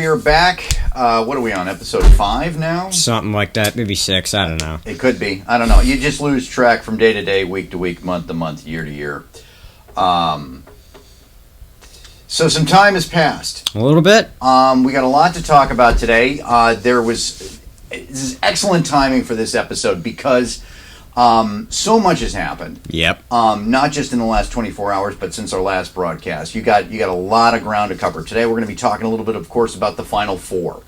we are back. What are we on, episode 5 now? Something like that, maybe 6, I don't know. It could be. I don't know. You just lose track from day to day, week to week, month to month, year to year. So some time has passed. A little bit. We got a lot to talk about today. This is excellent timing for this episode because so much has happened. Yep. Not just in the last 24 hours, but since our last broadcast. You got a lot of ground to cover. Today we're going to be talking a little bit, of course, about the Final Four.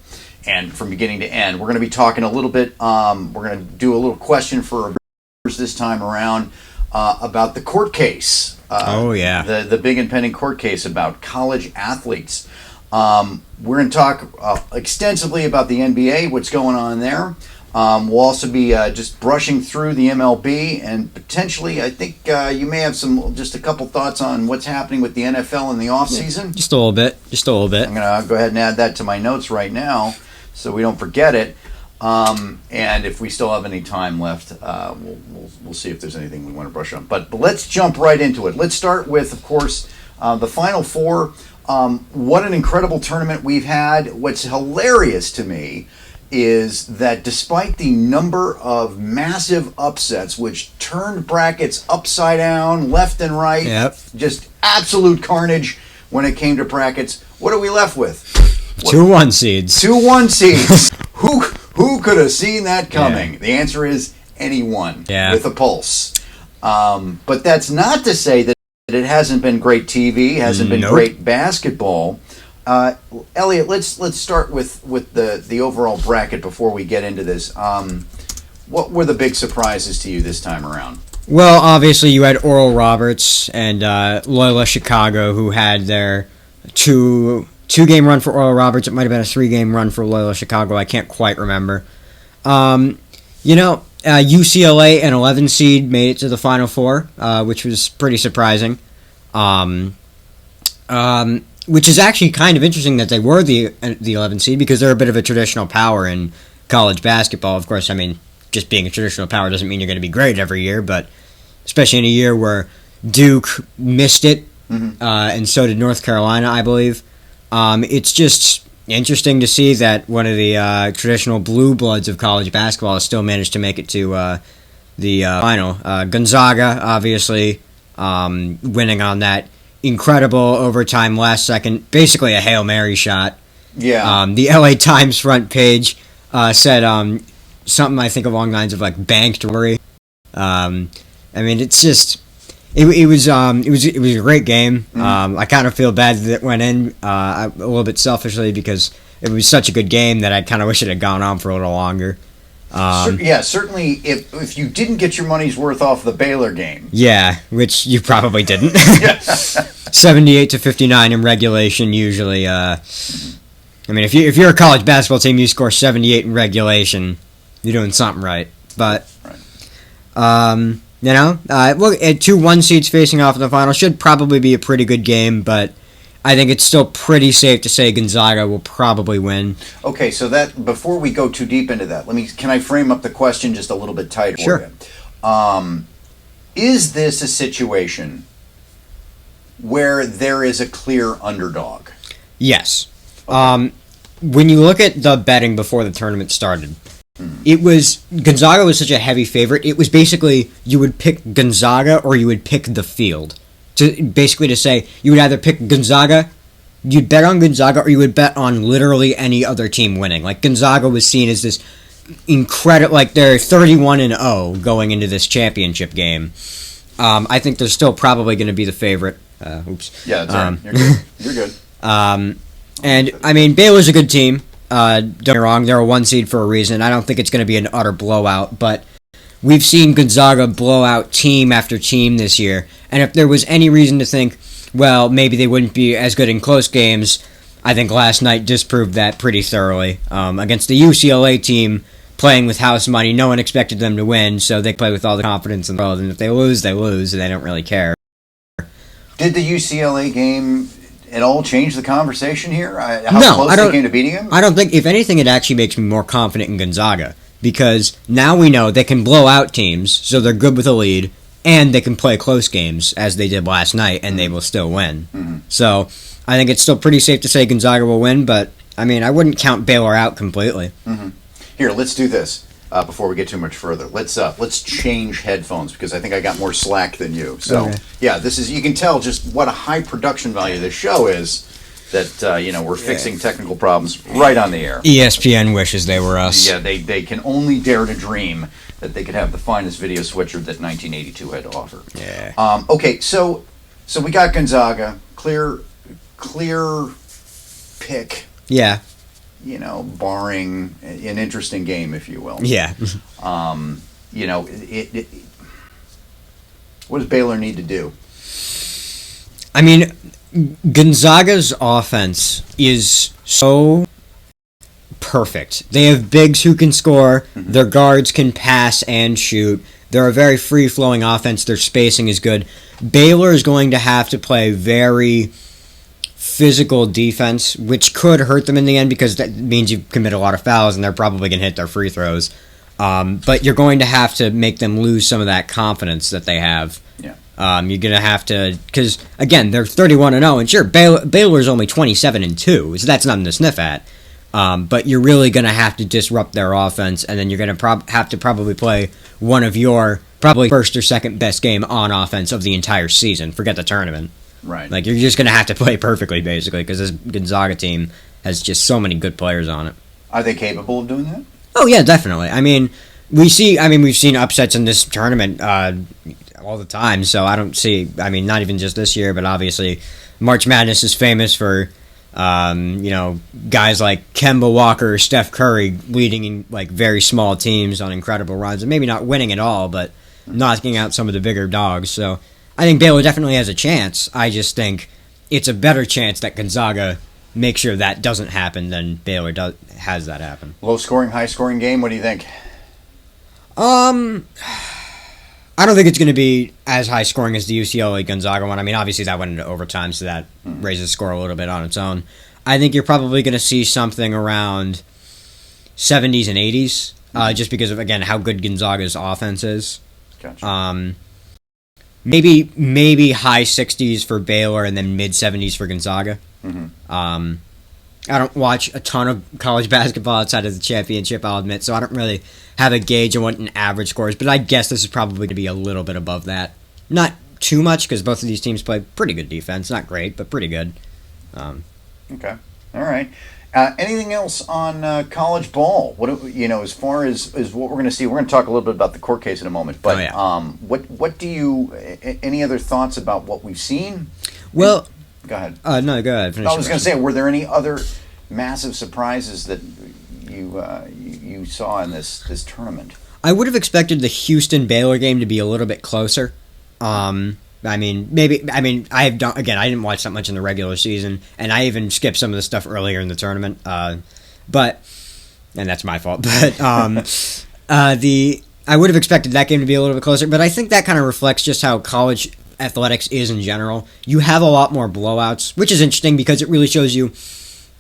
And from beginning to end, we're going to be talking a little bit, we're going to do a little question for our viewers this time around about the court case. The big impending court case about college athletes. We're going to talk extensively about the NBA, what's going on there. We'll also be just brushing through the MLB, and potentially, I think you may have just a couple thoughts on what's happening with the NFL in the offseason. Just a little bit. I'm going to go ahead and add that to my notes right now so we don't forget it. And if we still have any time left, we'll see if there's anything we want to brush on. But let's jump right into it. Let's start with, of course, the Final Four. What an incredible tournament we've had. What's hilarious to me is that despite the number of massive upsets, which turned brackets upside down, left and right, just absolute carnage when it came to brackets, what are we left with? 2 1 seeds. 2 1 seeds. Who could have seen that coming? Yeah. The answer is anyone with a pulse. But that's not to say that it hasn't been great TV, hasn't been great basketball. Elliott, let's start with the overall bracket before we get into this. What were the big surprises to you this time around? Well, obviously you had Oral Roberts and Loyola Chicago, who had their two-game run for Oral Roberts. It might have been a 3-game run for Loyola Chicago. I can't quite remember. UCLA, an 11 seed, made it to the Final Four, which was pretty surprising. Which is actually kind of interesting that they were the 11 seed, because they're a bit of a traditional power in college basketball. Of course, I mean, just being a traditional power doesn't mean you're going to be great every year, but especially in a year where Duke missed it, and so did North Carolina, I believe. It's just interesting to see that one of the traditional blue bloods of college basketball has still managed to make it to the final. Gonzaga, obviously, winning on that incredible overtime last second, basically a Hail Mary shot. Yeah. The LA Times front page said something, I think, along the lines of like banked worry. I mean, it's just it was a great game. I kind of feel bad that it went in a little bit selfishly, because it was such a good game that I kind of wish it had gone on for a little longer. Certainly, if you didn't get your money's worth off the Baylor game. Yeah, which you probably didn't. 78-59 in regulation usually. I mean, if you're a college basketball team, you score 78 in regulation, you're doing something right. But, look, 2 1 seeds facing off in the final should probably be a pretty good game, but I think it's still pretty safe to say Gonzaga will probably win. Okay, so that before we go too deep into that, can I frame up the question just a little bit tighter? Sure. Is this a situation where there is a clear underdog? Yes. Okay. When you look at the betting before the tournament started, Gonzaga was such a heavy favorite. It was basically you would pick Gonzaga or you would pick the field. To say you would either pick Gonzaga, you'd bet on Gonzaga, or you would bet on literally any other team winning. Like, Gonzaga was seen as this incredible, like, they're 31-0 going into this championship game. I think they're still probably going to be the favorite. Oops. Yeah, that's right. You're good. And, I mean, Baylor's a good team. Don't get me wrong, they're a 1 seed for a reason. I don't think it's going to be an utter blowout, but we've seen Gonzaga blow out team after team this year, and if there was any reason to think, well, maybe they wouldn't be as good in close games, I think last night disproved that pretty thoroughly. Against the UCLA team, playing with house money, no one expected them to win, so they play with all the confidence in the world, and if they lose, they lose, and they don't really care. Did the UCLA game at all change the conversation here? How close they came to beating him? I don't think, if anything, it actually makes me more confident in Gonzaga, because now we know they can blow out teams, so they're good with a lead, and they can play close games, as they did last night, and they will still win. So I think it's still pretty safe to say Gonzaga will win, but I mean, I wouldn't count Baylor out completely. Mm-hmm. Here, let's do this before we get too much further. Let's change headphones because I think I got more slack than you. So Okay. yeah, this is, you can tell just what a high production value this show is. That we're fixing technical problems right on the air. ESPN wishes they were us. Yeah, they can only dare to dream that they could have the finest video switcher that 1982 had to offer. Yeah. Okay, so we got Gonzaga, clear pick. Yeah. Barring an interesting game, if you will. Yeah. What does Baylor need to do? I mean, Gonzaga's offense is so perfect. They have bigs who can score. Mm-hmm. Their guards can pass and shoot. They're a very free-flowing offense. Their spacing is good. Baylor is going to have to play very physical defense, which could hurt them in the end because that means you commit a lot of fouls and they're probably going to hit their free throws. But you're going to have to make them lose some of that confidence that they have. Yeah. You're going to have to, because again, they're 31-0, and sure, Baylor's only 27-2, so that's nothing to sniff at. But you're really going to have to disrupt their offense, and then you're going to have to probably play one of your probably first or second best game on offense of the entire season. Forget the tournament. Right. Like, you're just going to have to play perfectly, basically, because this Gonzaga team has just so many good players on it. Are they capable of doing that? Oh yeah, definitely. I mean, we've seen upsets in this tournament all the time, so I don't see. I mean, not even just this year, but obviously, March Madness is famous for guys like Kemba Walker or Steph Curry leading in like very small teams on incredible runs, and maybe not winning at all, but knocking out some of the bigger dogs. So I think Baylor definitely has a chance. I just think it's a better chance that Gonzaga make sure that doesn't happen than Baylor has that happen. Low scoring, high scoring game. What do you think? I don't think it's going to be as high scoring as the UCLA Gonzaga one. I mean, obviously that went into overtime, so that raises the score a little bit on its own. I think you're probably going to see something around 70s and 80s, just because of, again, how good Gonzaga's offense is. Gotcha. Maybe high 60s for Baylor and then mid 70s for Gonzaga. Mm-hmm. I don't watch a ton of college basketball outside of the championship, I'll admit, so I don't really have a gauge on what an average score is, but I guess this is probably going to be a little bit above that. Not too much, because both of these teams play pretty good defense. Not great, but pretty good. Okay. All right. Anything else on college ball? What as far as what we're going to see? We're going to talk a little bit about the court case in a moment. But what do you? Any other thoughts about what we've seen? Well, go ahead. No, go ahead. I was going to say, were there any other massive surprises that you saw in this tournament? I would have expected the Houston Baylor game to be a little bit closer. I didn't watch that much in the regular season, and I even skipped some of the stuff earlier in the tournament. And that's my fault. But I would have expected that game to be a little bit closer. But I think that kind of reflects just how college athletics is in general. You have a lot more blowouts, which is interesting because it really shows you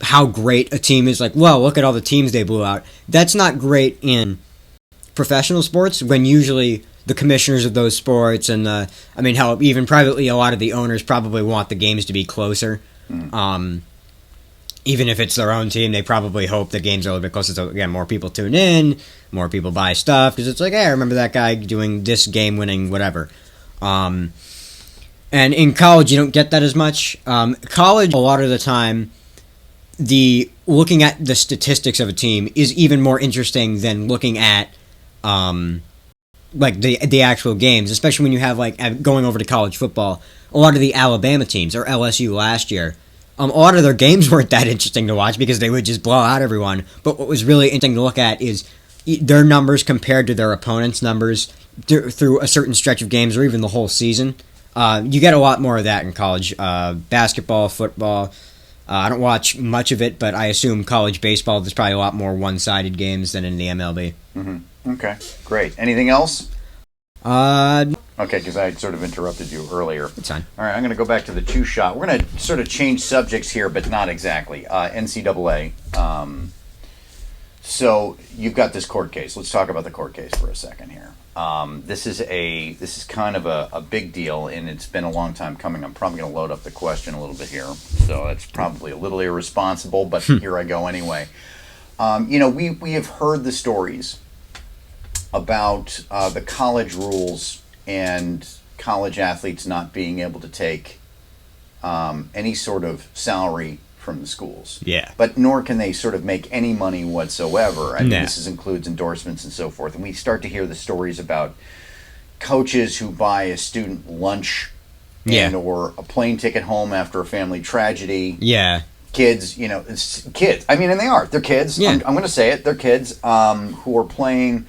how great a team is. Like, well, look at all the teams they blew out. That's not great in professional sports when usually the commissioners of those sports and hell, even privately, a lot of the owners probably want the games to be closer. Even if it's their own team, they probably hope the games are a little bit closer. So again, more people tune in, more people buy stuff because it's like, hey, I remember that guy doing this game-winning whatever. And in college, you don't get that as much. College, a lot of the time, looking at the statistics of a team is even more interesting than looking at the actual games, especially when you have going over to college football. A lot of the Alabama teams or LSU last year, a lot of their games weren't that interesting to watch because they would just blow out everyone. But what was really interesting to look at is their numbers compared to their opponents' numbers through a certain stretch of games or even the whole season. You get a lot more of that in college basketball, football. I don't watch much of it, but I assume college baseball, there's probably a lot more one-sided games than in the MLB. Mm-hmm. Okay, great. Anything else? Okay, because I sort of interrupted you earlier. It's fine. All right, I'm going to go back to the two-shot. We're going to sort of change subjects here, but not exactly. NCAA. So you've got this court case. Let's talk about the court case for a second here. This is kind of a big deal, and it's been a long time coming. I'm probably going to load up the question a little bit here, so that's probably a little irresponsible, but here I go anyway. We have heard the stories about the college rules and college athletes not being able to take any sort of salary from the schools. Yeah. But nor can they sort of make any money whatsoever. I mean, Nah. this includes endorsements and so forth. And we start to hear the stories about coaches who buy a student lunch and or a plane ticket home after a family tragedy. Yeah. Kids, it's kids. I mean, and they are. They're kids. Yeah. I'm going to say it. They're kids who are playing,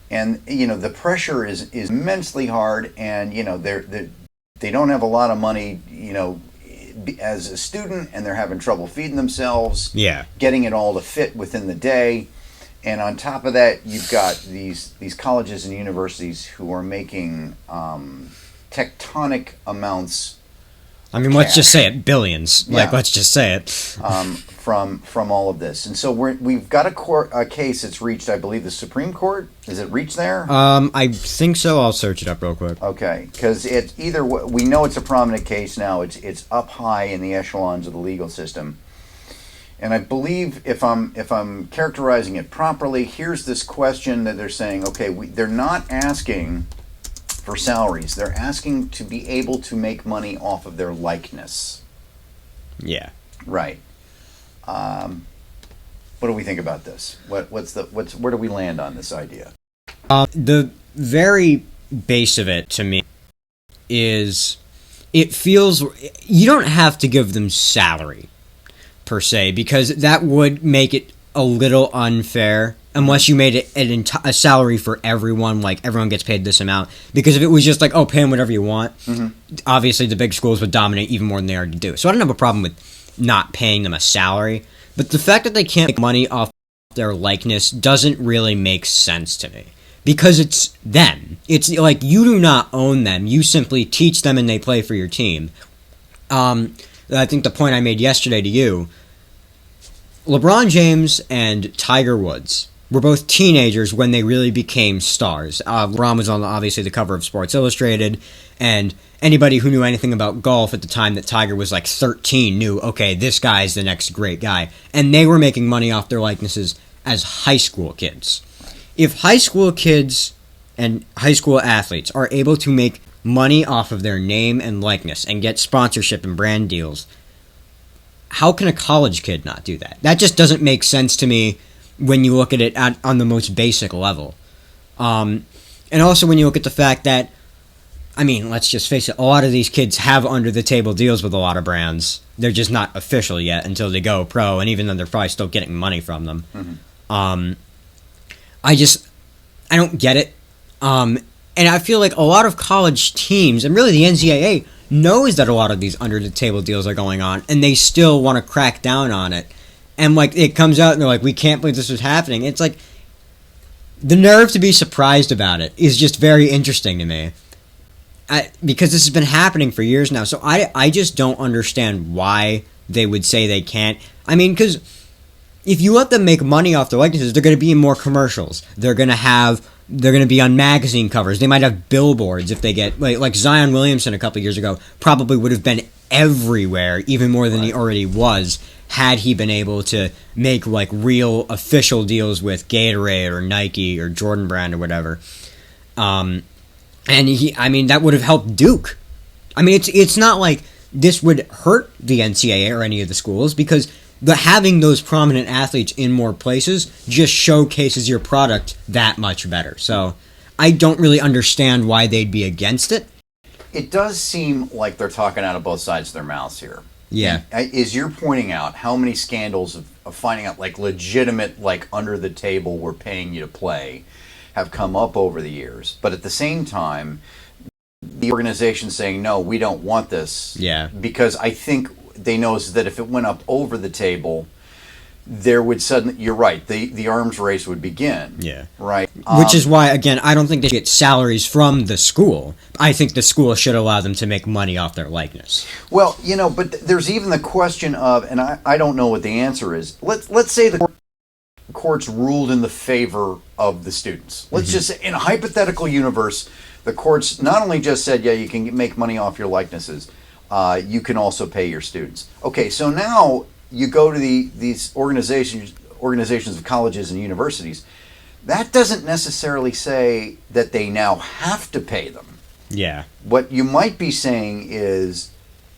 and the pressure is immensely hard, and they don't have a lot of money, as a student, and they're having trouble feeding themselves. Yeah. Getting it all to fit within the day, and on top of that, you've got these colleges and universities who are making tectonic amounts. I mean, let's just say it, billions. Yeah. Let's just say it. From all of this, and so we've got a case that's reached, I believe, the Supreme Court. Is it reached there? I think so. I'll search it up real quick. Okay, because it's either we know it's a prominent case now. It's up high in the echelons of the legal system, and I believe if I'm characterizing it properly, here's this question that they're saying. Okay, they're not asking for salaries. They're asking to be able to make money off of their likeness. Yeah. Right. What do we think about this? Where do we land on this idea? The very base of it to me is it feels you don't have to give them salary per se, because that would make it a little unfair unless you made it a salary for everyone, like everyone gets paid this amount. Because if it was just like, oh, pay them whatever you want, obviously the big schools would dominate even more than they already do. So I don't have a problem with not paying them a salary, but the fact that they can't make money off their likeness doesn't really make sense to me, because it's them. It's like you do not own them. You simply teach them and they play for your team. I think the point I made yesterday to you, LeBron James and Tiger Woods were both teenagers when they really became stars. LeBron was on obviously the cover of Sports Illustrated, and anybody who knew anything about golf at the time that Tiger was like 13 knew, okay, this guy's the next great guy. And they were making money off their likenesses as high school kids. If high school kids and high school athletes are able to make money off of their name and likeness and get sponsorship and brand deals, how can a college kid not do that? That just doesn't make sense to me when you look at it on the most basic level. And also when you look at the fact that, I mean, let's just face it, a lot of these kids have under-the-table deals with a lot of brands. They're just not official yet until they go pro, and even then they're probably still getting money from them. I don't get it. And I feel like a lot of college teams, and really the NCAA, knows that a lot of these under-the-table deals are going on, and they still want to crack down on it. And, like, it comes out, and they're like, we can't believe this was happening. It's like, the nerve to be surprised about it is just very interesting to me. Because this has been happening for years now, so I just don't understand why they would say they can't. I mean, because if you let them make money off their likenesses, they're going to be in more commercials. They're going to be on magazine covers. They might have billboards if they get like Zion Williamson a couple years ago probably would have been everywhere, even more than he already was, had he been able to make like real official deals with Gatorade or Nike or Jordan Brand or whatever. And that would have helped Duke. I mean, it's not like this would hurt the NCAA or any of the schools, because having those prominent athletes in more places just showcases your product that much better. So I don't really understand why they'd be against it. It does seem like they're talking out of both sides of their mouths here. Yeah. As you're pointing out, how many scandals of finding out like legitimate, like under the table, we're paying you to play, have come up over the years. But at the same time, the organization saying, no, we don't want this. Yeah. Because I think they know that if it went up over the table, there would suddenly, you're right, the arms race would begin. Yeah. Right. Which is why, again, I don't think they should get salaries from the school. I think the school should allow them to make money off their likeness. Well, but there's even the question of, and I don't know what the answer is. Let's say the court courts ruled in the favor of the students. Let's just say, in a hypothetical universe, the courts not only just said, yeah, you can make money off your likenesses, you can also pay your students. Okay, so now you go to these organizations of colleges and universities. That doesn't necessarily say that they now have to pay them. Yeah. What you might be saying is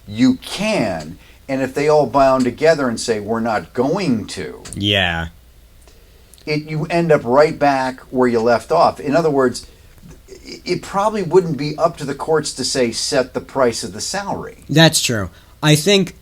you can, and if they all bound together and say we're not going to, Yeah. you end up right back where you left off. In other words, it probably wouldn't be up to the courts to say set the price of the salary. That's true. I think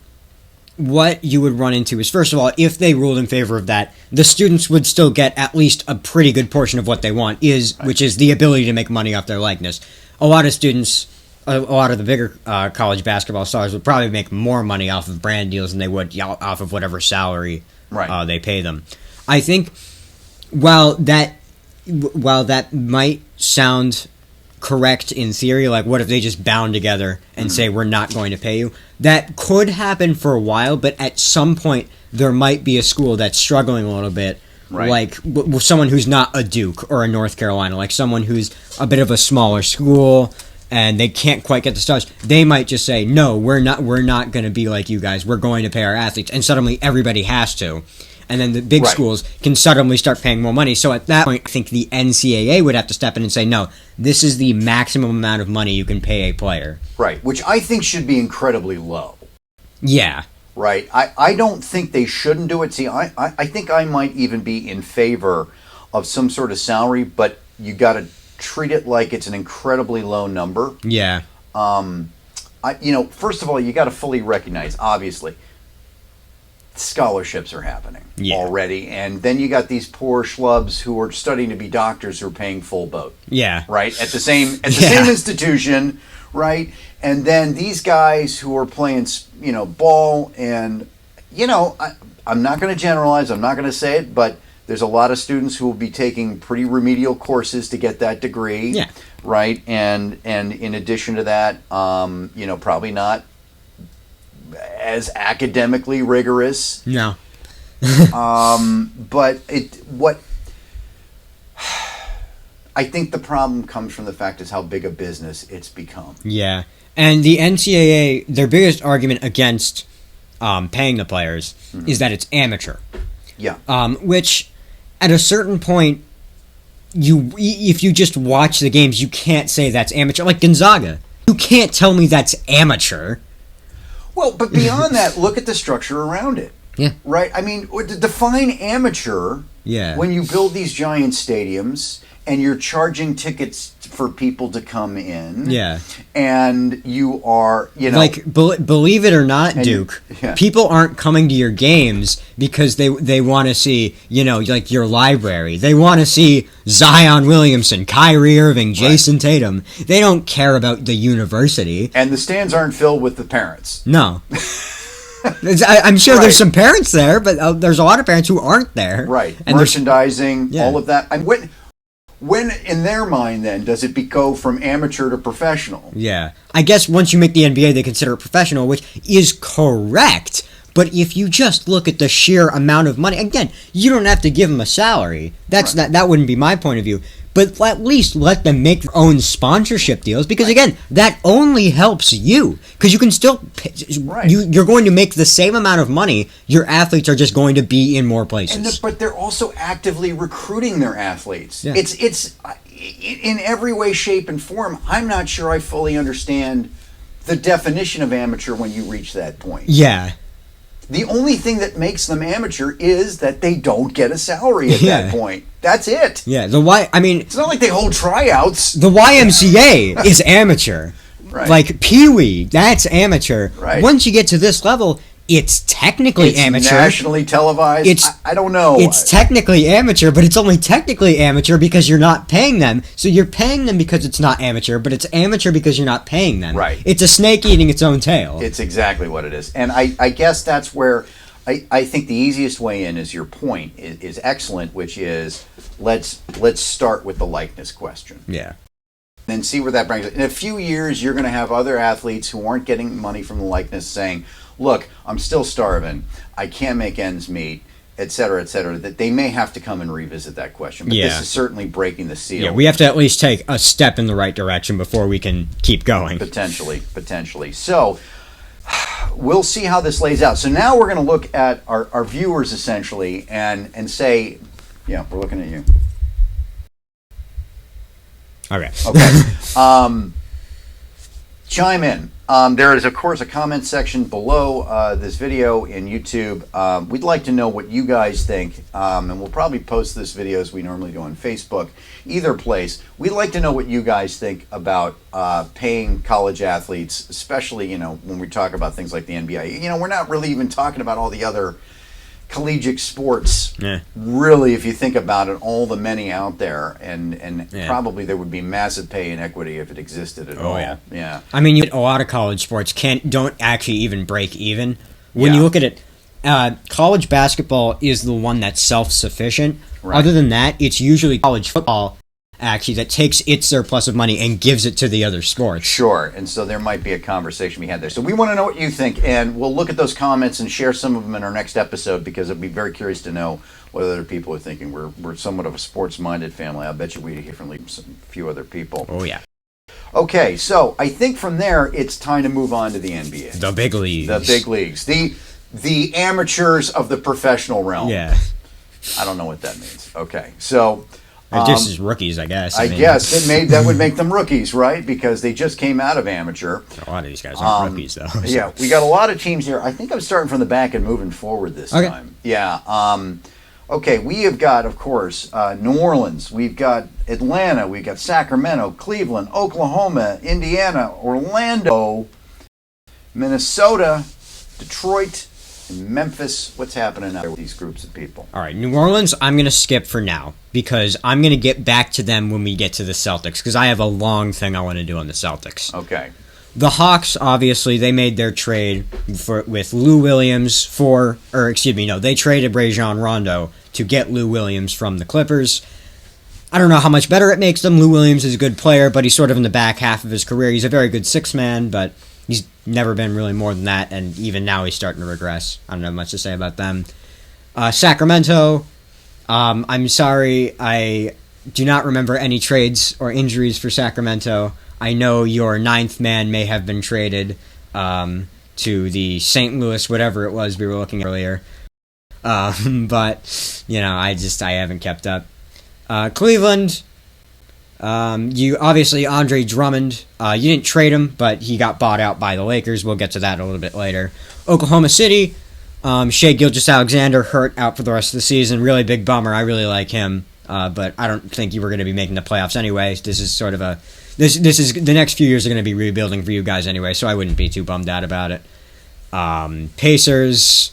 what you would run into is, first of all, if they ruled in favor of that, the students would still get at least a pretty good portion of what they want, which is the ability to make money off their likeness. A lot of students, a lot of the bigger college basketball stars would probably make more money off of brand deals than they would off of whatever salary they pay them. I think while that might sound correct in theory, like what if they just bound together and say we're not going to pay you, that could happen for a while, but at some point there might be a school that's struggling a little bit, like someone who's not a Duke or a North Carolina, like someone who's a bit of a smaller school and they can't quite get the stars. They might just say, no, we're not going to be like you guys, we're going to pay our athletes, and suddenly everybody has to. And then the big schools can suddenly start paying more money. So at that point, I think the NCAA would have to step in and say, no, this is the maximum amount of money you can pay a player. Right, which I think should be incredibly low. Yeah. Right. I don't think they shouldn't do it. See, I think I might even be in favor of some sort of salary, but you got to treat it like it's an incredibly low number. Yeah. First of all, you got to fully recognize, obviously, scholarships are happening already, and then you got these poor schlubs who are studying to be doctors who are paying full boat. Yeah. Right? At the same institution, right? And then these guys who are playing, ball, and I'm not going to generalize, I'm not going to say it, but there's a lot of students who will be taking pretty remedial courses to get that degree. Yeah. Right? And in addition to that, probably not as academically rigorous. No. But I think the problem comes from the fact is how big a business it's become. Yeah. And the NCAA, their biggest argument against paying the players is that it's amateur. Yeah. Which, at a certain point, if you just watch the games, you can't say that's amateur. Like Gonzaga. You can't tell me that's amateur. Well, but beyond that, look at the structure around it. Yeah. Right? I mean, define amateur when you build these giant stadiums and you're charging tickets for people to come in. Yeah. And you are, Like, believe it or not, Duke, people aren't coming to your games because they want to see, like your library. They want to see Zion Williamson, Kyrie Irving, Jason Tatum. They don't care about the university. And the stands aren't filled with the parents. No. I'm sure there's some parents there, but there's a lot of parents who aren't there. Right. And merchandising, all of that. When in their mind, then, does it go from amateur to professional? Yeah. I guess once you make the NBA, they consider it professional, which is correct. But if you just look at the sheer amount of money, again, you don't have to give them a salary. That wouldn't be my point of view. But at least let them make their own sponsorship deals, because again, that only helps you, because you can still you're going to make the same amount of money. Your athletes are just going to be in more places. But they're also actively recruiting their athletes. Yeah. It's in every way, shape, and form. I'm not sure I fully understand the definition of amateur when you reach that point. Yeah. The only thing that makes them amateur is that they don't get a salary at that point. That's it. Yeah, it's not like they hold tryouts. The YMCA is amateur. Right. Like Pee-wee, that's amateur. Right. Once you get to this level, it's technically amateur. Nationally televised. I don't know. It's technically amateur, but it's only technically amateur because you're not paying them. So you're paying them because it's not amateur, but it's amateur because you're not paying them. Right. It's a snake eating its own tail. It's exactly what it is. And I guess that's where I think the easiest way in is your point is excellent, which is let's start with the likeness question. Yeah. Then see where that brings it. In a few years, you're going to have other athletes who aren't getting money from the likeness saying, look, I'm still starving. I can't make ends meet. et cetera, that they may have to come and revisit that question. But this is certainly breaking the seal. Yeah, we have to at least take a step in the right direction before we can keep going. Potentially. So we'll see how this lays out. So now we're going to look at our viewers, essentially, and say, yeah, we're looking at you. Okay. Chime in. There is, of course, a comment section below this video in YouTube. We'd like to know what you guys think, and we'll probably post this video as we normally do on Facebook. Either place, we'd like to know what you guys think about paying college athletes, especially, when we talk about things like the NBA. We're not really even talking about all the other collegiate sports, really, if you think about it, all the many out there, and probably there would be massive pay inequity if it existed at all. Yeah. I mean, a lot of college sports don't actually even break even. When you look at it, college basketball is the one that's self-sufficient. Right. Other than that, it's usually college football, actually, that takes its surplus of money and gives it to the other sports. Sure, and so there might be a conversation we had there. So we want to know what you think, and we'll look at those comments and share some of them in our next episode, because I'd be very curious to know what other people are thinking. We're somewhat of a sports-minded family. I bet you we hear from a few other people. Oh, yeah. Okay, so I think from there, it's time to move on to the NBA. The big leagues. The big leagues. The amateurs of the professional realm. Yeah. I don't know what that means. Okay, so... just as rookies, I guess. I guess that would make them rookies, right? Because they just came out of amateur. A lot of these guys aren't rookies, though. So. Yeah, we got a lot of teams here. I think I'm starting from the back and moving forward this time. Yeah. Okay, we have got, of course, New Orleans. We've got Atlanta. We've got Sacramento, Cleveland, Oklahoma, Indiana, Orlando, Minnesota, Detroit, and Memphis. What's happening now with these groups of people? All right, New Orleans, I'm going to skip for now, because I'm going to get back to them when we get to the Celtics, because I have a long thing I want to do on the Celtics. Okay. The Hawks, obviously, they made their trade with Lou Williams they traded Rajon Rondo to get Lou Williams from the Clippers. I don't know how much better it makes them. Lou Williams is a good player, but he's sort of in the back half of his career. He's a very good six-man, but he's never been really more than that, and even now he's starting to regress. I don't have much to say about them. Sacramento, I'm sorry, I do not remember any trades or injuries for Sacramento. I know your ninth man may have been traded to the St. Louis, whatever it was we were looking at earlier. But, I haven't kept up. Cleveland, you obviously Andre Drummond, you didn't trade him, but he got bought out by the Lakers. We'll get to that a little bit later. Oklahoma City, Shai Gilgeous-Alexander hurt out for the rest of the season. Really big bummer. I really like him, but I don't think you were going to be making the playoffs anyway. This is sort of this is the next few years are going to be rebuilding for you guys anyway, so I wouldn't be too bummed out about it. Pacers,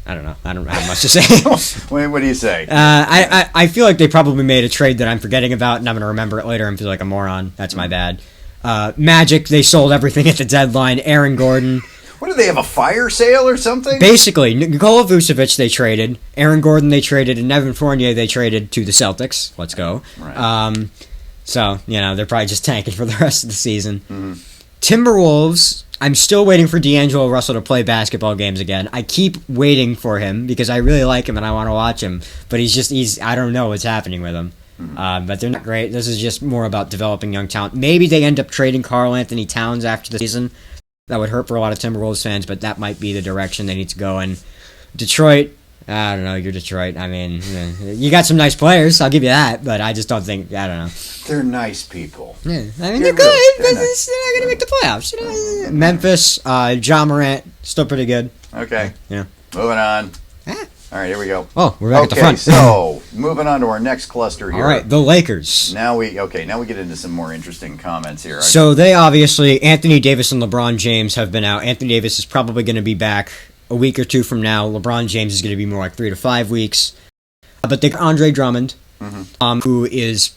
I don't know. I don't have much to say. Wait, what do you say? I feel like they probably made a trade that I'm forgetting about, and I'm going to remember it later and feel like a moron. That's my bad. Magic, they sold everything at the deadline. Aaron Gordon. What, do they have a fire sale or something? Basically, Nikola Vucevic they traded. Aaron Gordon they traded, and Evan Fournier they traded to the Celtics. Let's go. Right. So, they're probably just tanking for the rest of the season. Mm-hmm. Timberwolves, I'm still waiting for D'Angelo Russell to play basketball games again. I keep waiting for him because I really like him and I want to watch him. But I don't know what's happening with him. Mm-hmm. But they're not great. This is just more about developing young talent. Maybe they end up trading Karl Anthony Towns after the season. That would hurt for a lot of Timberwolves fans, but that might be the direction they need to go in. Detroit, I don't know, you're Detroit. I mean, you got some nice players, I'll give you that, but I just don't think, I don't know. They're nice people. Yeah, I mean, they're good, but they're not going to make the playoffs. Memphis, Ja Morant, still pretty good. Okay. Yeah. Moving on. All right, here we go. Oh, we're back at the front. So moving on to our next cluster here. All right, the Lakers. Now we get into some more interesting comments here. So they obviously, Anthony Davis and LeBron James have been out. Anthony Davis is probably going to be back a week or two from now. LeBron James is going to be more like 3 to 5 weeks. But they got Andre Drummond, who is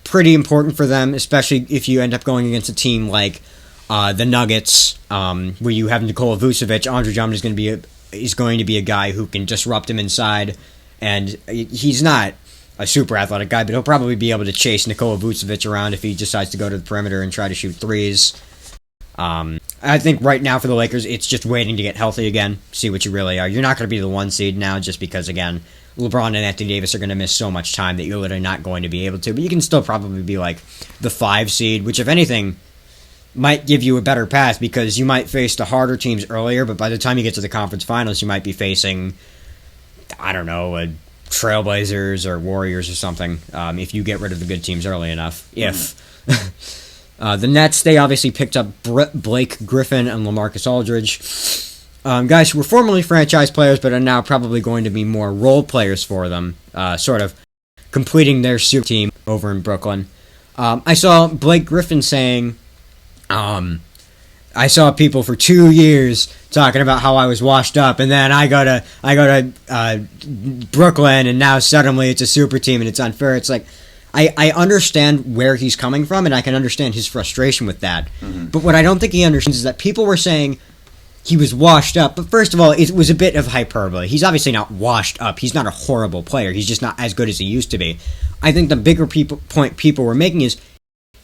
pretty important for them, especially if you end up going against a team like the Nuggets, where you have Nikola Vucevic. Andre Drummond is going to be a guy who can disrupt him inside, and he's not a super athletic guy, but he'll probably be able to chase Nikola Vucevic around if he decides to go to the perimeter and try to shoot threes. I think right now for the Lakers, it's just waiting to get healthy again, see what you really are. You're not going to be the 1 seed now just because, again, LeBron and Anthony Davis are going to miss so much time that you're literally not going to be able to. But you can still probably be like the 5 seed, which, if anything, might give you a better path because you might face the harder teams earlier, but by the time you get to the conference finals, you might be facing, I don't know, a Trailblazers or Warriors or something, if you get rid of the good teams early enough. If. The Nets, they obviously picked up Blake Griffin and LaMarcus Aldridge. Guys who were formerly franchise players but are now probably going to be more role players for them, sort of completing their super team over in Brooklyn. I saw Blake Griffin saying, I saw people for 2 years talking about how I was washed up, and then I go to Brooklyn, and now suddenly it's a super team and it's unfair. It's like, I understand where he's coming from, and I can understand his frustration with that. Mm-hmm. But what I don't think he understands is that people were saying he was washed up. But first of all, it was a bit of hyperbole. He's obviously not washed up. He's not a horrible player. He's just not as good as he used to be. I think the bigger point people were making is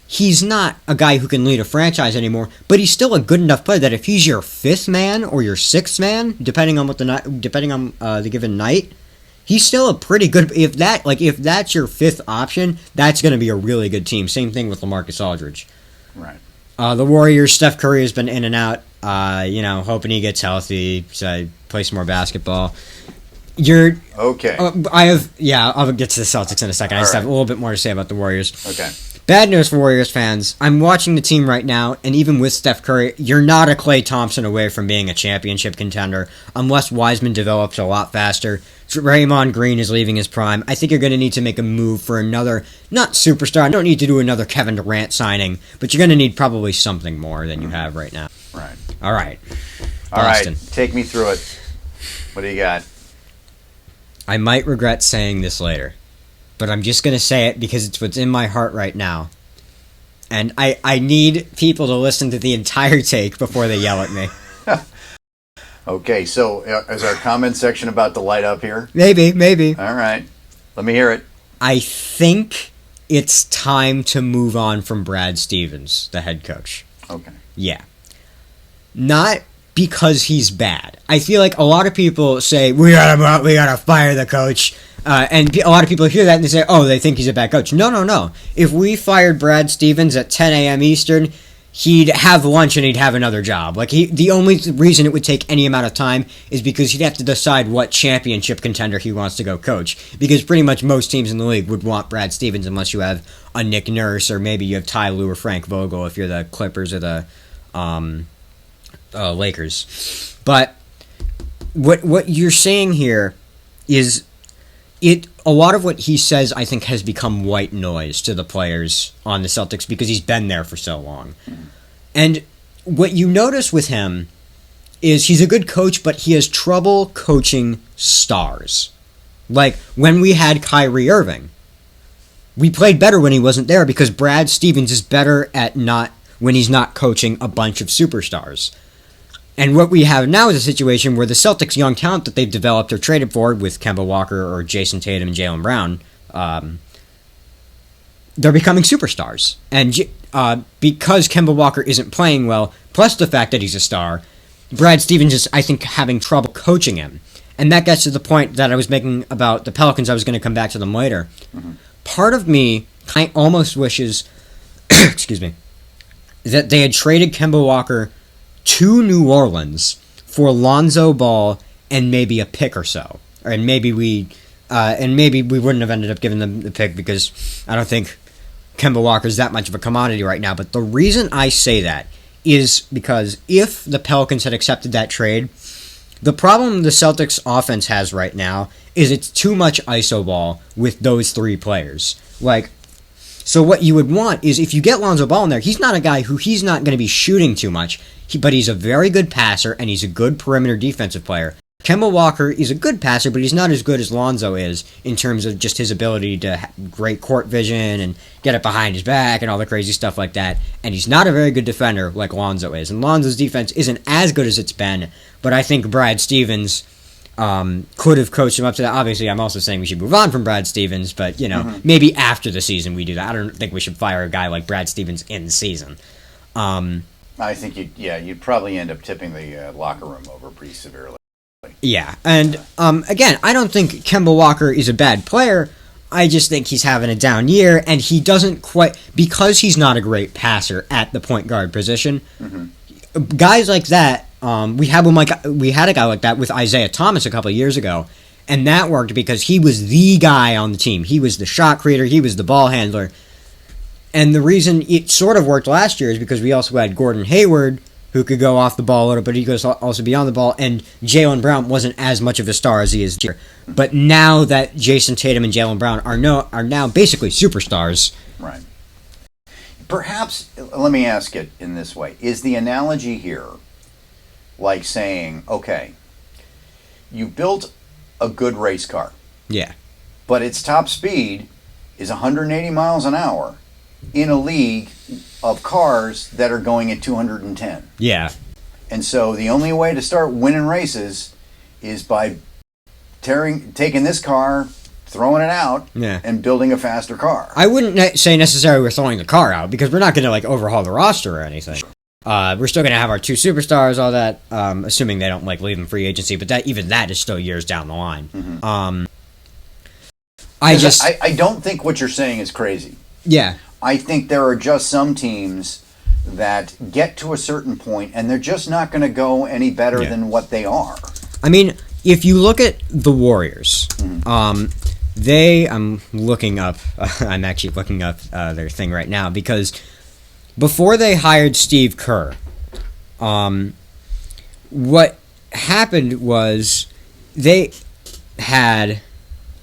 he's not a guy who can lead a franchise anymore, but he's still a good enough player that if he's your 5th man or your 6th man, depending on the given night, he's still a pretty good. If that's your 5th option, that's going to be a really good team. Same thing with LaMarcus Aldridge. Right. The Warriors, Steph Curry has been in and out. Hoping he gets healthy, so play some more basketball. You're okay. I'll get to the Celtics in a second. I just have a little bit more to say about the Warriors. Okay. Bad news for Warriors fans. I'm watching the team right now, and even with Steph Curry, you're not a Klay Thompson away from being a championship contender unless Wiseman develops a lot faster. Draymond Green is leaving his prime. I think you're going to need to make a move for another, not superstar. You don't need to do another Kevin Durant signing, but you're going to need probably something more than you have right now. Right. All right. All Boston. right. Take me through it. What do you got? I might regret saying this later, but I'm just going to say it because it's what's in my heart right now. And I need people to listen to the entire take before they yell at me. Okay, so is our comment section about to light up here? Maybe. All right. Let me hear it. I think it's time to move on from Brad Stevens, the head coach. Okay. Yeah. Not because he's bad. I feel like a lot of people say, we gotta fire the coach. And a lot of people hear that and they say, oh, they think he's a bad coach. No. If we fired Brad Stevens at 10 a.m. Eastern, he'd have lunch and he'd have another job. The only reason it would take any amount of time is because he'd have to decide what championship contender he wants to go coach. Because pretty much most teams in the league would want Brad Stevens unless you have a Nick Nurse or maybe you have Ty Lue or Frank Vogel if you're the Clippers or the Lakers. But what you're saying here is a lot of what he says, I think, has become white noise to the players on the Celtics because he's been there for so long. And what you notice with him is he's a good coach, but he has trouble coaching stars. Like when we had Kyrie Irving, we played better when he wasn't there because Brad Stevens is better at when he's not coaching a bunch of superstars. And what we have now is a situation where the Celtics' young talent that they've developed or traded for with Kemba Walker or Jason Tatum and Jaylen Brown, they're becoming superstars. And because Kemba Walker isn't playing well, plus the fact that he's a star, Brad Stevens is, I think, having trouble coaching him. And that gets to the point that I was making about the Pelicans. I was going to come back to them later. Mm-hmm. Part of me almost wishes, excuse me, that they had traded Kemba Walker to New Orleans for Lonzo Ball and maybe a pick or so, and maybe we wouldn't have ended up giving them the pick because I don't think Kemba Walker's that much of a commodity right now. But the reason I say that is because if the Pelicans had accepted that trade, the problem the Celtics offense has right now is it's too much iso ball with those 3 players. So what you would want is if you get Lonzo Ball in there, he's not a guy he's not going to be shooting too much, but he's a very good passer and he's a good perimeter defensive player. Kemba Walker is a good passer, but he's not as good as Lonzo is in terms of just his ability to have great court vision and get it behind his back and all the crazy stuff like that. And he's not a very good defender like Lonzo is. And Lonzo's defense isn't as good as it's been, but I think Brad Stevens could have coached him up to that. Obviously, I'm also saying we should move on from Brad Stevens, but, maybe after the season we do that. I don't think we should fire a guy like Brad Stevens in the season. I think you'd probably end up tipping the locker room over pretty severely. Yeah, and again, I don't think Kemba Walker is a bad player. I just think he's having a down year, and he doesn't quite, because he's not a great passer at the point guard position. Mm-hmm. Guys like that, we had a guy like that with Isaiah Thomas a couple of years ago, and that worked because he was the guy on the team. He was the shot creator. He was the ball handler. And the reason it sort of worked last year is because we also had Gordon Hayward, who could go off the ball a little, but he could also be on the ball, and Jaylen Brown wasn't as much of a star as he is here. But now that Jason Tatum and Jaylen Brown are now basically superstars. Right. Perhaps, let me ask it in this way. Is the analogy here like saying, okay, you built a good race car. Yeah. But its top speed is 180 miles an hour in a league of cars that are going at 210. Yeah. And so the only way to start winning races is by taking this car, throwing it out, and building a faster car. I wouldn't say necessarily we're throwing the car out, because we're not going to overhaul the roster or anything. We're still going to have our two superstars, all that, assuming they don't leave in free agency, but that is still years down the line. Mm-hmm. I don't think what you're saying is crazy. Yeah. I think there are just some teams that get to a certain point and they're just not going to go any better than what they are. I mean, if you look at the Warriors, I'm actually looking up their thing right now, because before they hired Steve Kerr, what happened was they had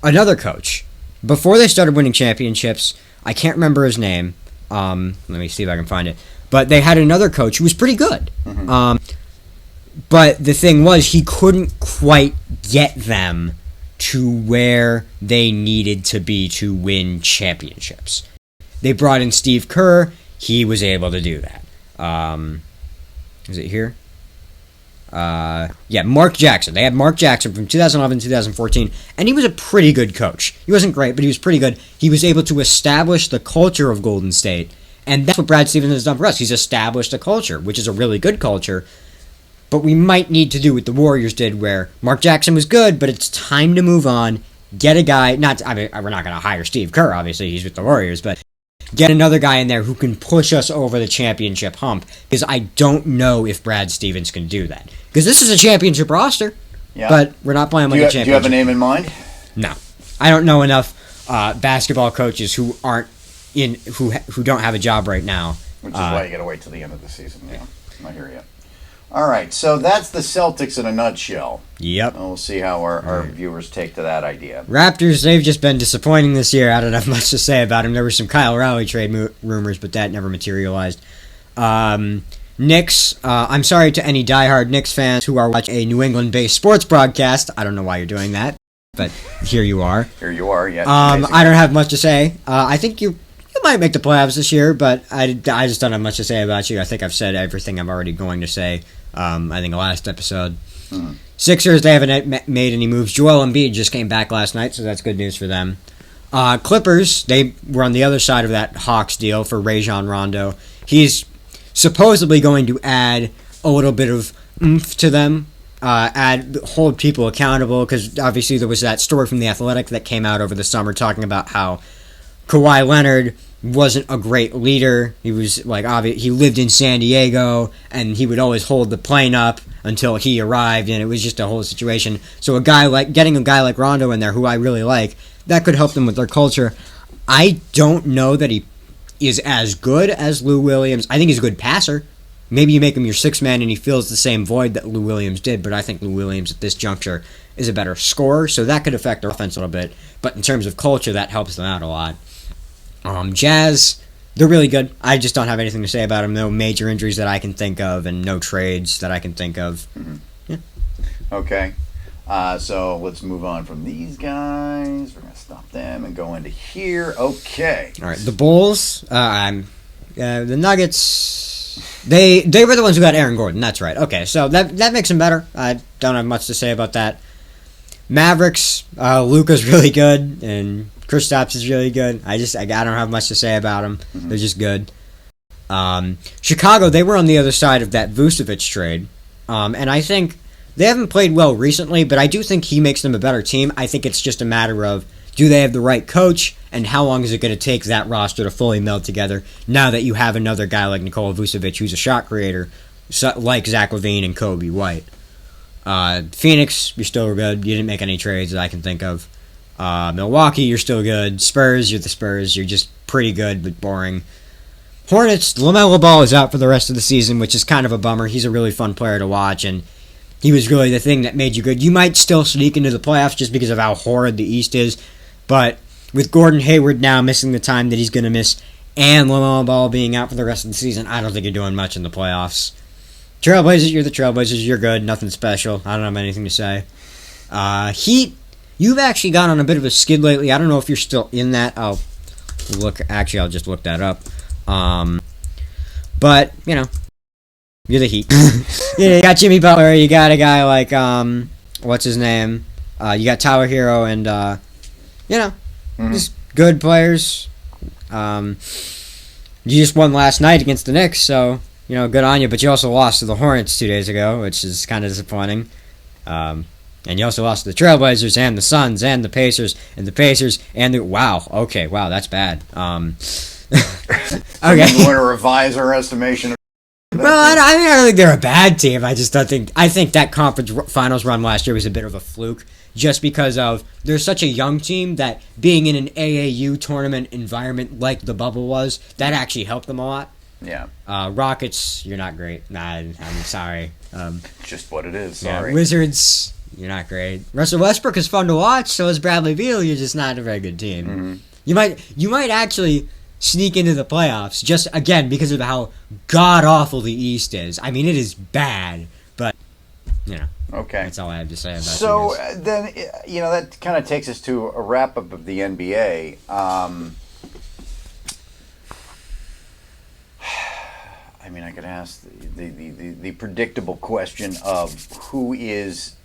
another coach. Before they started winning championships, I can't remember his name. Let me see if I can find it. But they had another coach who was pretty good. Mm-hmm. But the thing was, he couldn't quite get them to where they needed to be to win championships. They brought in Steve Kerr. He was able to do that. Is it here? Mark Jackson. They had Mark Jackson from 2011 to 2014, and he was a pretty good coach. He wasn't great, but he was pretty good. He was able to establish the culture of Golden State, and that's what Brad Stevens has done for us. He's established a culture, which is a really good culture, but we might need to do what the Warriors did, where Mark Jackson was good, but it's time to move on, get a guy, we're not going to hire Steve Kerr, obviously, he's with the Warriors, but get another guy in there who can push us over the championship hump, because I don't know if Brad Stevens can do that. Because this is a championship roster, but we're not playing like a championship. Do you have a name in mind? No. I don't know enough basketball coaches who aren't who don't have a job right now. Which is why you got to wait till the end of the season. Yeah, I hear you. All right, so that's the Celtics in a nutshell. Yep. And we'll see how our viewers take to that idea. Raptors, they've just been disappointing this year. I don't have much to say about them. There were some Kyle Lowry trade rumors, but that never materialized. Knicks, I'm sorry to any diehard Knicks fans who are watching a New England-based sports broadcast. I don't know why you're doing that, but here you are. Here you are, yeah. I don't have much to say. I think you might make the playoffs this year, but I just don't have much to say about you. I think I've said everything I'm already going to say. I think last episode. Mm-hmm. Sixers, they haven't made any moves. Joel Embiid just came back last night, so that's good news for them. Clippers, they were on the other side of that Hawks deal for Rajon Rondo. He's supposedly going to add a little bit of oomph to them, hold people accountable, because obviously there was that story from The Athletic that came out over the summer talking about how Kawhi Leonard wasn't a great leader. He was he lived in San Diego, and he would always hold the plane up until he arrived, and it was just a whole situation. So getting a guy like Rondo in there, who I really like, that could help them with their culture. I don't know that he is as good as Lou Williams. I think he's a good passer. Maybe you make him your sixth man and he fills the same void that Lou Williams did, but I think Lou Williams at this juncture is a better scorer, so that could affect their offense a little bit. But in terms of culture, that helps them out a lot. Jazz, they're really good. I just don't have anything to say about them. No major injuries that I can think of, and no trades that I can think of. Mm-hmm. Yeah. Okay. So let's move on from these guys. We're going to stop them and go into here. Okay. All right. The Bulls, the Nuggets, they were the ones who got Aaron Gordon. That's right. Okay. So that makes them better. I don't have much to say about that. Mavericks, Luka's really good, and Kristaps is really good. I don't have much to say about them. Mm-hmm. They're just good. Chicago, they were on the other side of that Vucevic trade, and I think they haven't played well recently, but I do think he makes them a better team. I think it's just a matter of, do they have the right coach, and how long is it going to take that roster to fully meld together now that you have another guy like Nikola Vucevic who's a shot creator, like Zach LaVine and Kobe White. Phoenix, you're still good. You didn't make any trades that I can think of. Milwaukee, you're still good. Spurs, you're the Spurs. You're just pretty good, but boring. Hornets, LaMelo Ball is out for the rest of the season, which is kind of a bummer. He's a really fun player to watch, and he was really the thing that made you good. You might still sneak into the playoffs just because of how horrid the East is, but with Gordon Hayward now missing the time that he's going to miss, and LaMelo Ball being out for the rest of the season, I don't think you're doing much in the playoffs. Trailblazers, you're the Trailblazers. You're good. Nothing special. I don't have anything to say. Heat, you've actually gone on a bit of a skid lately. I don't know if you're still in that. I'll just look that up. But, you're the Heat. You got Jimmy Butler. You got a guy like, what's his name? You got Tyler Hero and, just good players. You just won last night against the Knicks, so, good on you. But you also lost to the Hornets 2 days ago, which is kind of disappointing. And you also lost to the Trailblazers and the Suns and the Pacers and the... Wow, that's bad. Okay. We want to revise our estimation. Well, I don't think they're a bad team. I think that conference finals run last year was a bit of a fluke, just because of they're such a young team that being in an AAU tournament environment like the bubble was, that actually helped them a lot. Yeah. Rockets, you're not great. Nah, I'm sorry. Just what it is. Sorry. Yeah, Wizards, you're not great. Russell Westbrook is fun to watch. So is Bradley Beal. You're just not a very good team. Mm-hmm. You might actually sneak into the playoffs, just again because of how god awful the East is. I mean, it is bad, but okay, that's all I have to say about it. So then, that kind of takes us to a wrap up of the NBA. I mean, I could ask the predictable question of who's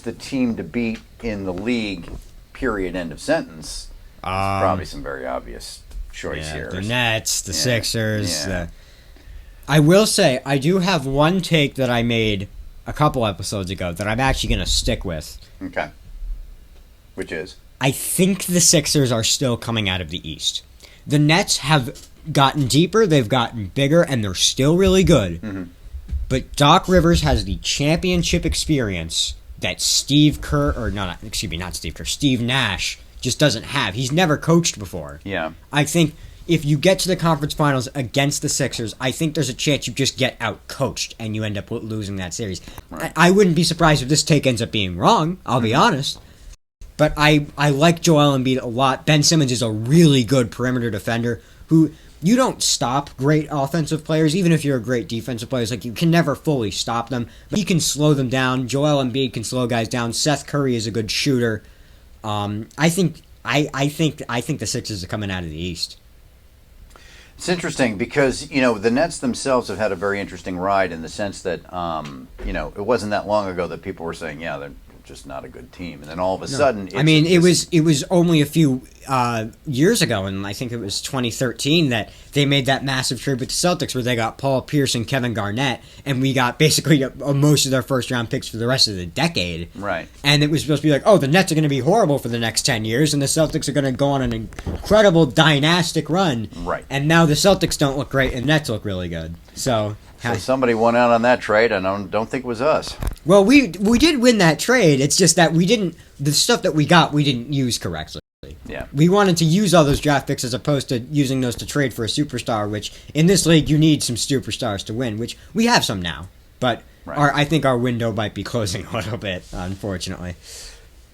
the team to beat in the league. Period. End of sentence. Probably some very obvious choice here. The Nets, the Sixers. I will say, I do have one take that I made a couple episodes ago that I'm actually going to stick with. Okay. Which is? I think the Sixers are still coming out of the East. The Nets have gotten deeper, they've gotten bigger, and they're still really good. Mm-hmm. But Doc Rivers has the championship experience that Steve Nash just doesn't have. He's never coached before. Yeah. I think if you get to the conference finals against the Sixers, I think there's a chance you just get out-coached and you end up losing that series. Right. I wouldn't be surprised if this take ends up being wrong, I'll be honest. But I like Joel Embiid a lot. Ben Simmons is a really good perimeter defender who you don't stop great offensive players, even if you're a great defensive player. Like, you can never fully stop them. But he can slow them down. Joel Embiid can slow guys down. Seth Curry is a good shooter. I think the Sixers are coming out of the East. It's interesting because, the Nets themselves have had a very interesting ride in the sense that, it wasn't that long ago that people were saying, they're just not a good team. And then all of a sudden... it was only a few years ago, and I think it was 2013, that they made that massive trade with the Celtics where they got Paul Pierce and Kevin Garnett, and we got basically most of their first-round picks for the rest of the decade. Right. And it was supposed to be like, the Nets are going to be horrible for the next 10 years, and the Celtics are going to go on an incredible dynastic run. Right. And now the Celtics don't look great, and the Nets look really good. So somebody won out on that trade, and I don't think it was us. Well, we did win that trade. It's just that the stuff that we got, we didn't use correctly. Yeah. We wanted to use all those draft picks as opposed to using those to trade for a superstar, which in this league you need some superstars to win, which we have some now. But I think our window might be closing a little bit, unfortunately.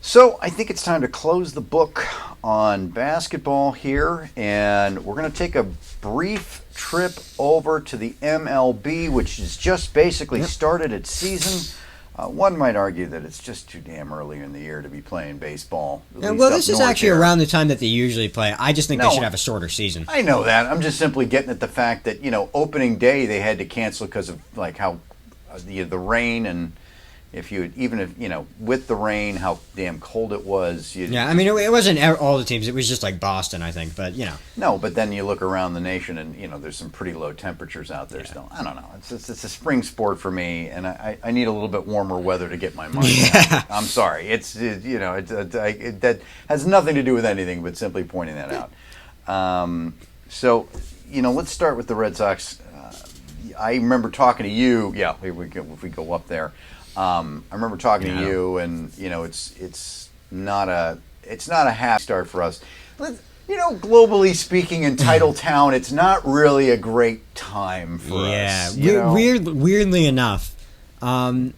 So I think it's time to close the book on basketball here, and we're going to take a brief trip over to the MLB, which has just basically started its season. One might argue that it's just too damn early in the year to be playing baseball. Well, this is actually around the time that they usually play. I just think they should have a shorter season. I know that. I'm just simply getting at the fact that, opening day they had to cancel because of how the rain and if you even if with the rain, how damn cold it was. Yeah, I mean, it wasn't all the teams. It was just like Boston, I think. But no. But then you look around the nation, and there's some pretty low temperatures out there still. I don't know. It's a spring sport for me, and I need a little bit warmer weather to get my mind. Yeah. I'm sorry. That has nothing to do with anything, but simply pointing that out. So let's start with the Red Sox. I remember talking to you. Yeah, here we go. If we go up there. I remember talking to you, and it's not a happy start for us. Globally speaking, in Titletown, it's not really a great time for us. Yeah, weirdly enough, they're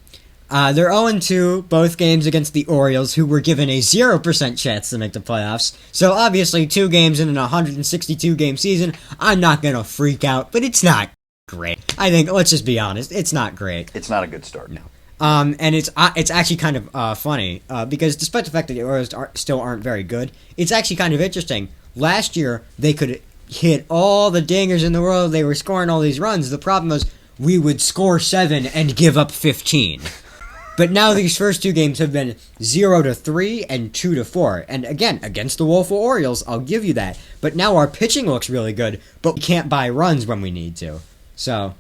0-2 both games against the Orioles, who were given a 0% chance to make the playoffs. So obviously, 2 games in an 162 game season, I'm not gonna freak out, but it's not great. I think let's just be honest, it's not great. It's not a good start. No. And it's actually kind of funny because despite the fact that the Orioles still aren't very good, it's actually kind of interesting. Last year, they could hit all the dingers in the world. They were scoring all these runs. The problem was we would score 7 and give up 15. But now these first 2 games have been 0-3 and 2-4. And again, against the woeful Orioles, I'll give you that. But now our pitching looks really good, but we can't buy runs when we need to. So,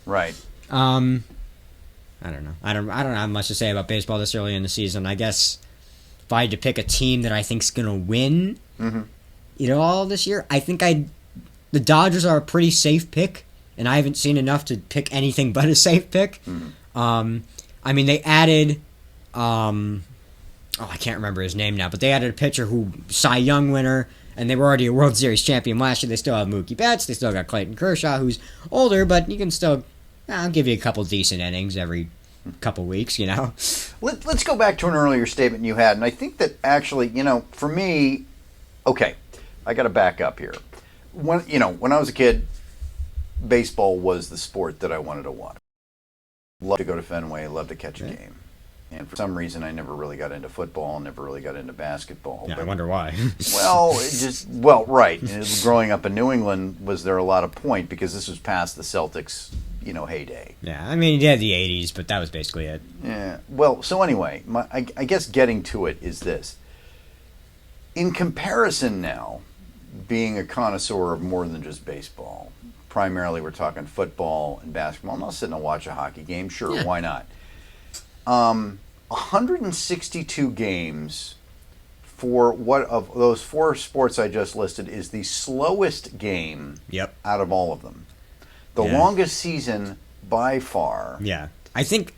Right. I don't know. I don't have much to say about baseball this early in the season. I guess if I had to pick a team that I think's gonna win, all this year, I think the Dodgers are a pretty safe pick, and I haven't seen enough to pick anything but a safe pick. I mean, they added, I can't remember his name now, but they added a pitcher who Cy Young winner, and they were already a World Series champion last year. They still have Mookie Betts. They still got Clayton Kershaw, who's older, but you can still. I'll give you a couple decent innings every couple weeks, Let's go back to an earlier statement you had, and I think that actually, for me, okay, I got to back up here. When I was a kid, baseball was the sport that I wanted to watch. Loved to go to Fenway, loved to catch a game. And for some reason, I never really got into football, never really got into basketball. Yeah, I wonder why. Right. And growing up in New England, was there a lot of point because this was past the Celtics, heyday. Yeah, I mean, you had the 80s, but that was basically it. Yeah. Well, so anyway, I guess getting to it is this. In comparison now, being a connoisseur of more than just baseball, primarily we're talking football and basketball. I'm not sitting and watch a hockey game. Sure, yeah. Why not? 162 games for what of those 4 sports I just listed is the slowest game out of all of them. The longest season by far. Yeah. I think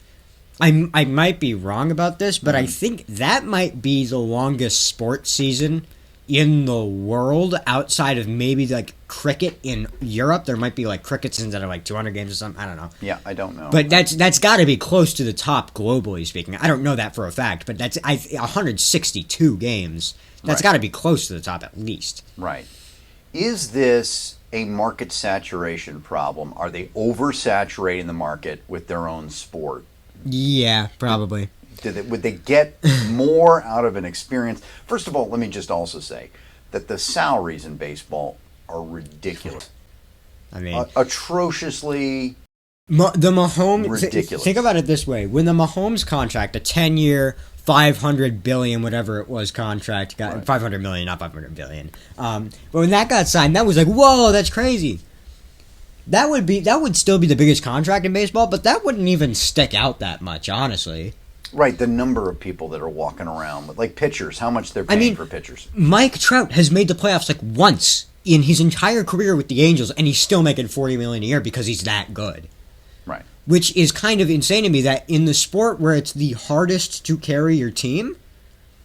I might be wrong about this, but I think that might be the longest sports season in the world outside of maybe like cricket in Europe. There might be like cricket seasons that are like 200 games or something. I don't know. Yeah, I don't know. But that's got to be close to the top globally speaking. I don't know that for a fact, but that's 162 games. That's got to be close to the top at least. Right. Is this a market saturation problem? Are they oversaturating the market with their own sport? Yeah, probably. Would they get more out of an experience? First of all, let me just also say that the salaries in baseball are ridiculous. I mean, atrociously the Mahomes ridiculous. Think about it this way: when the Mahomes contract, a 10-year, $500 billion, whatever it was, contract got $500 million, not $500 billion. But when that got signed, that was like, whoa, that's crazy. That would still be the biggest contract in baseball, but that wouldn't even stick out that much, honestly. Right, the number of people that are walking around with, like pitchers, how much they're paying for pitchers. Mike Trout has made the playoffs like once in his entire career with the Angels, and he's still making $40 million a year because he's that good. Right. Which is kind of insane to me that in the sport where it's the hardest to carry your team,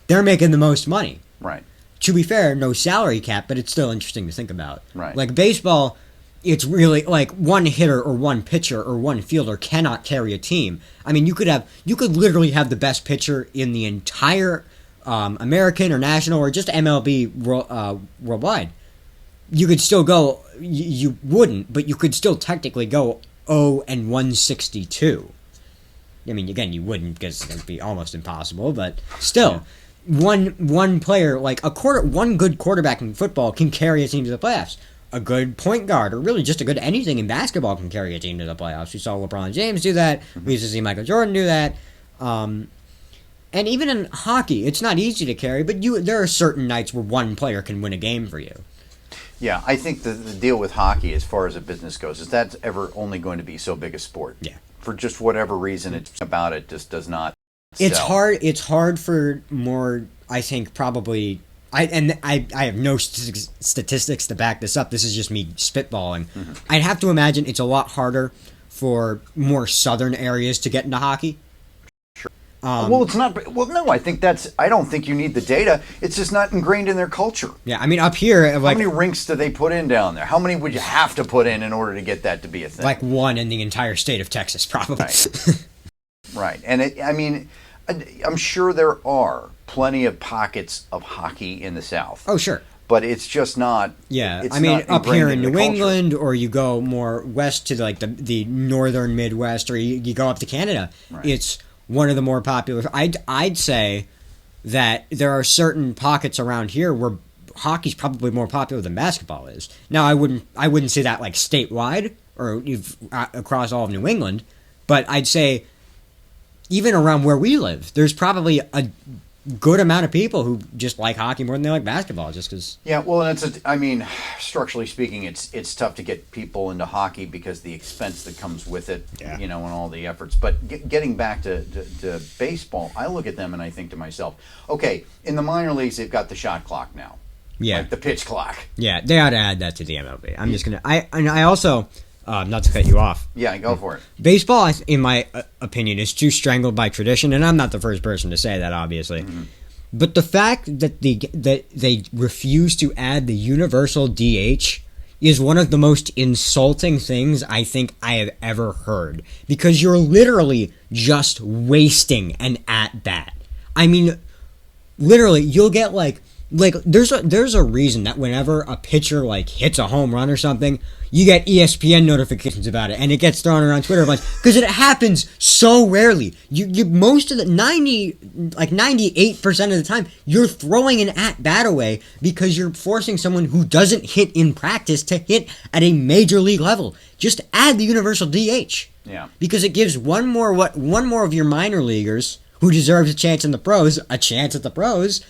they're making the most money. Right. To be fair, no salary cap, but it's still interesting to think about. Right. Like baseball, it's really like one hitter or one pitcher or one fielder cannot carry a team. I mean, you could literally have the best pitcher in the entire American or national or just MLB worldwide. You could still go. You wouldn't, but you could still technically go 0-162. I mean, again, you wouldn't because it'd be almost impossible, but still, one player like one good quarterback in football can carry a team to the playoffs. a good point guard, or really just a good anything in basketball can carry a team to the playoffs. We saw LeBron James do that. We used to see Michael Jordan do that. And even in hockey, it's not easy to carry, but there are certain nights where one player can win a game for you. Yeah, I think the deal with hockey, as far as a business goes, is that's ever only going to be so big a sport. Yeah. For just whatever reason, it's about it just does not sell. It's hard for more, I think, probably... I have no statistics to back this up. This is just me spitballing. Mm-hmm. I'd have to imagine it's a lot harder for more southern areas to get into hockey. Sure. Well, it's not. Well, no, I don't think you need the data. It's just not ingrained in their culture. Yeah, I mean, up here, how many rinks do they put in down there? How many would you have to put in order to get that to be a thing? Like one in the entire state of Texas, probably. Right. Right. And I'm sure there are plenty of pockets of hockey in the South. Oh, sure. But it's just not. Yeah, I mean, up here in New England, or you go more west to like the northern Midwest, or you go up to Canada, right. It's one of the more popular. I'd say that there are certain pockets around here where hockey's probably more popular than basketball is. Now, I wouldn't say that like statewide or across all of New England, but I'd say even around where we live, there's probably a good amount of people who just like hockey more than they like basketball, just because. Yeah, well, and structurally speaking, it's tough to get people into hockey because the expense that comes with it, and all the efforts. But getting back to baseball, I look at them and I think to myself, okay, in the minor leagues, they've got the shot clock now. Yeah. Like the pitch clock. Yeah, they ought to add that to the MLB. I'm just going to. I also. Not to cut you off. Yeah, go for it. Baseball, in my opinion, is too strangled by tradition, and I'm not the first person to say that, obviously. Mm-hmm. But the fact that they refuse to add the universal DH is one of the most insulting things I think I have ever heard. Because you're literally just wasting an at-bat. I mean, literally, you'll get there's a reason that whenever a pitcher hits a home run or something, you get ESPN notifications about it, and it gets thrown around Twitter a bunch because it happens so rarely. You most of the 98% of the time, you're throwing an at bat away because you're forcing someone who doesn't hit in practice to hit at a major league level. Just add the universal DH. Yeah. Because it gives one more of your minor leaguers who deserves a chance at the pros.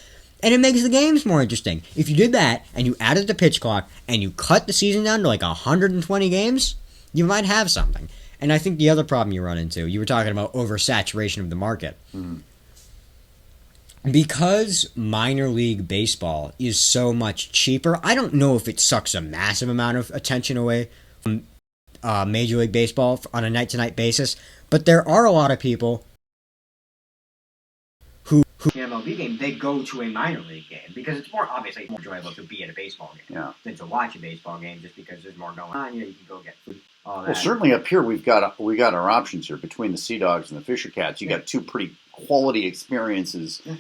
And it makes the games more interesting. If you did that, and you added the pitch clock, and you cut the season down to 120 games, you might have something. And I think the other problem you run into, you were talking about oversaturation of the market. Mm-hmm. Because minor league baseball is so much cheaper, I don't know if it sucks a massive amount of attention away from Major League Baseball on a night-to-night basis, but there are a lot of people who MLB game, they go to a minor league game because it's more enjoyable to be at a baseball game than to watch a baseball game, just because there's more going on. You can go get food. All that. Well, certainly up here we've got our options here between the Sea Dogs and the Fisher Cats. You got two pretty quality experiences. Yeah.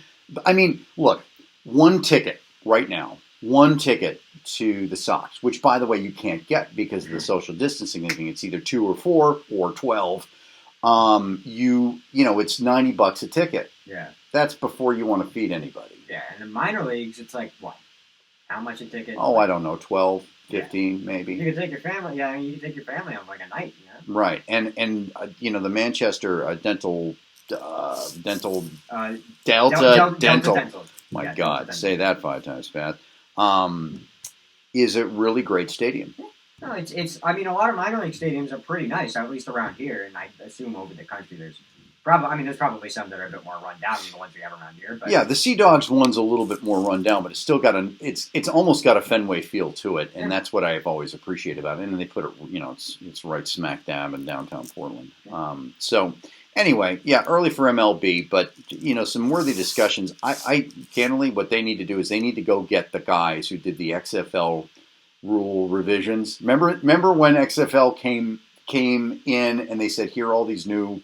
I mean, look, one ticket right now, to the Sox, which by the way you can't get because of the social distancing thing. It's either 2 or 4 or 12. It's $90 a ticket. Yeah. That's before you want to feed anybody. Yeah, and in minor leagues, it's what? How much a ticket? Oh, I don't know, 12, 15, maybe. You can take your family. Yeah, you can take your family on a night. Right, and the Manchester Dental. Delta Dental. My God, say that 5 times fast. Is a really great stadium. No, it's. I mean, a lot of minor league stadiums are pretty nice, at least around here, and I assume over the country there's probably some that are a bit more run down than the ones we have around here. But yeah, the Sea Dogs one's a little bit more run down, but it's still got it's almost got a Fenway feel to it, and that's what I've always appreciated about it. And they put it, it's right smack dab in downtown Portland. So anyway, yeah, early for MLB, but some worthy discussions. I candidly, what they need to do is they need to go get the guys who did the XFL rule revisions. Remember when XFL came in and they said, here are all these new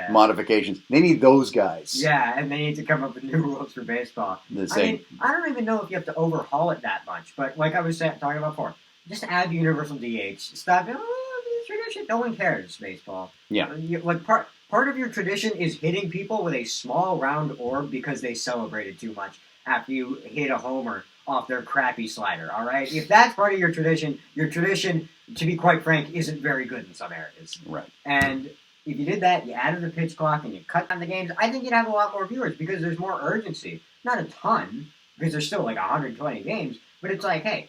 modifications. They need those guys. Yeah, and they need to come up with new rules for baseball. I don't even know if you have to overhaul it that much, but like I was talking about before, just add the universal DH. Stop tradition. No one cares, baseball. Yeah. Part of your tradition is hitting people with a small round orb because they celebrated too much after you hit a homer off their crappy slider. All right, if that's part of your tradition, to be quite frank, isn't very good in some areas. Right. And if you did that, you added the pitch clock and you cut down the games, I think you'd have a lot more viewers because there's more urgency. Not a ton, because there's still like 120 games, but it's like, hey,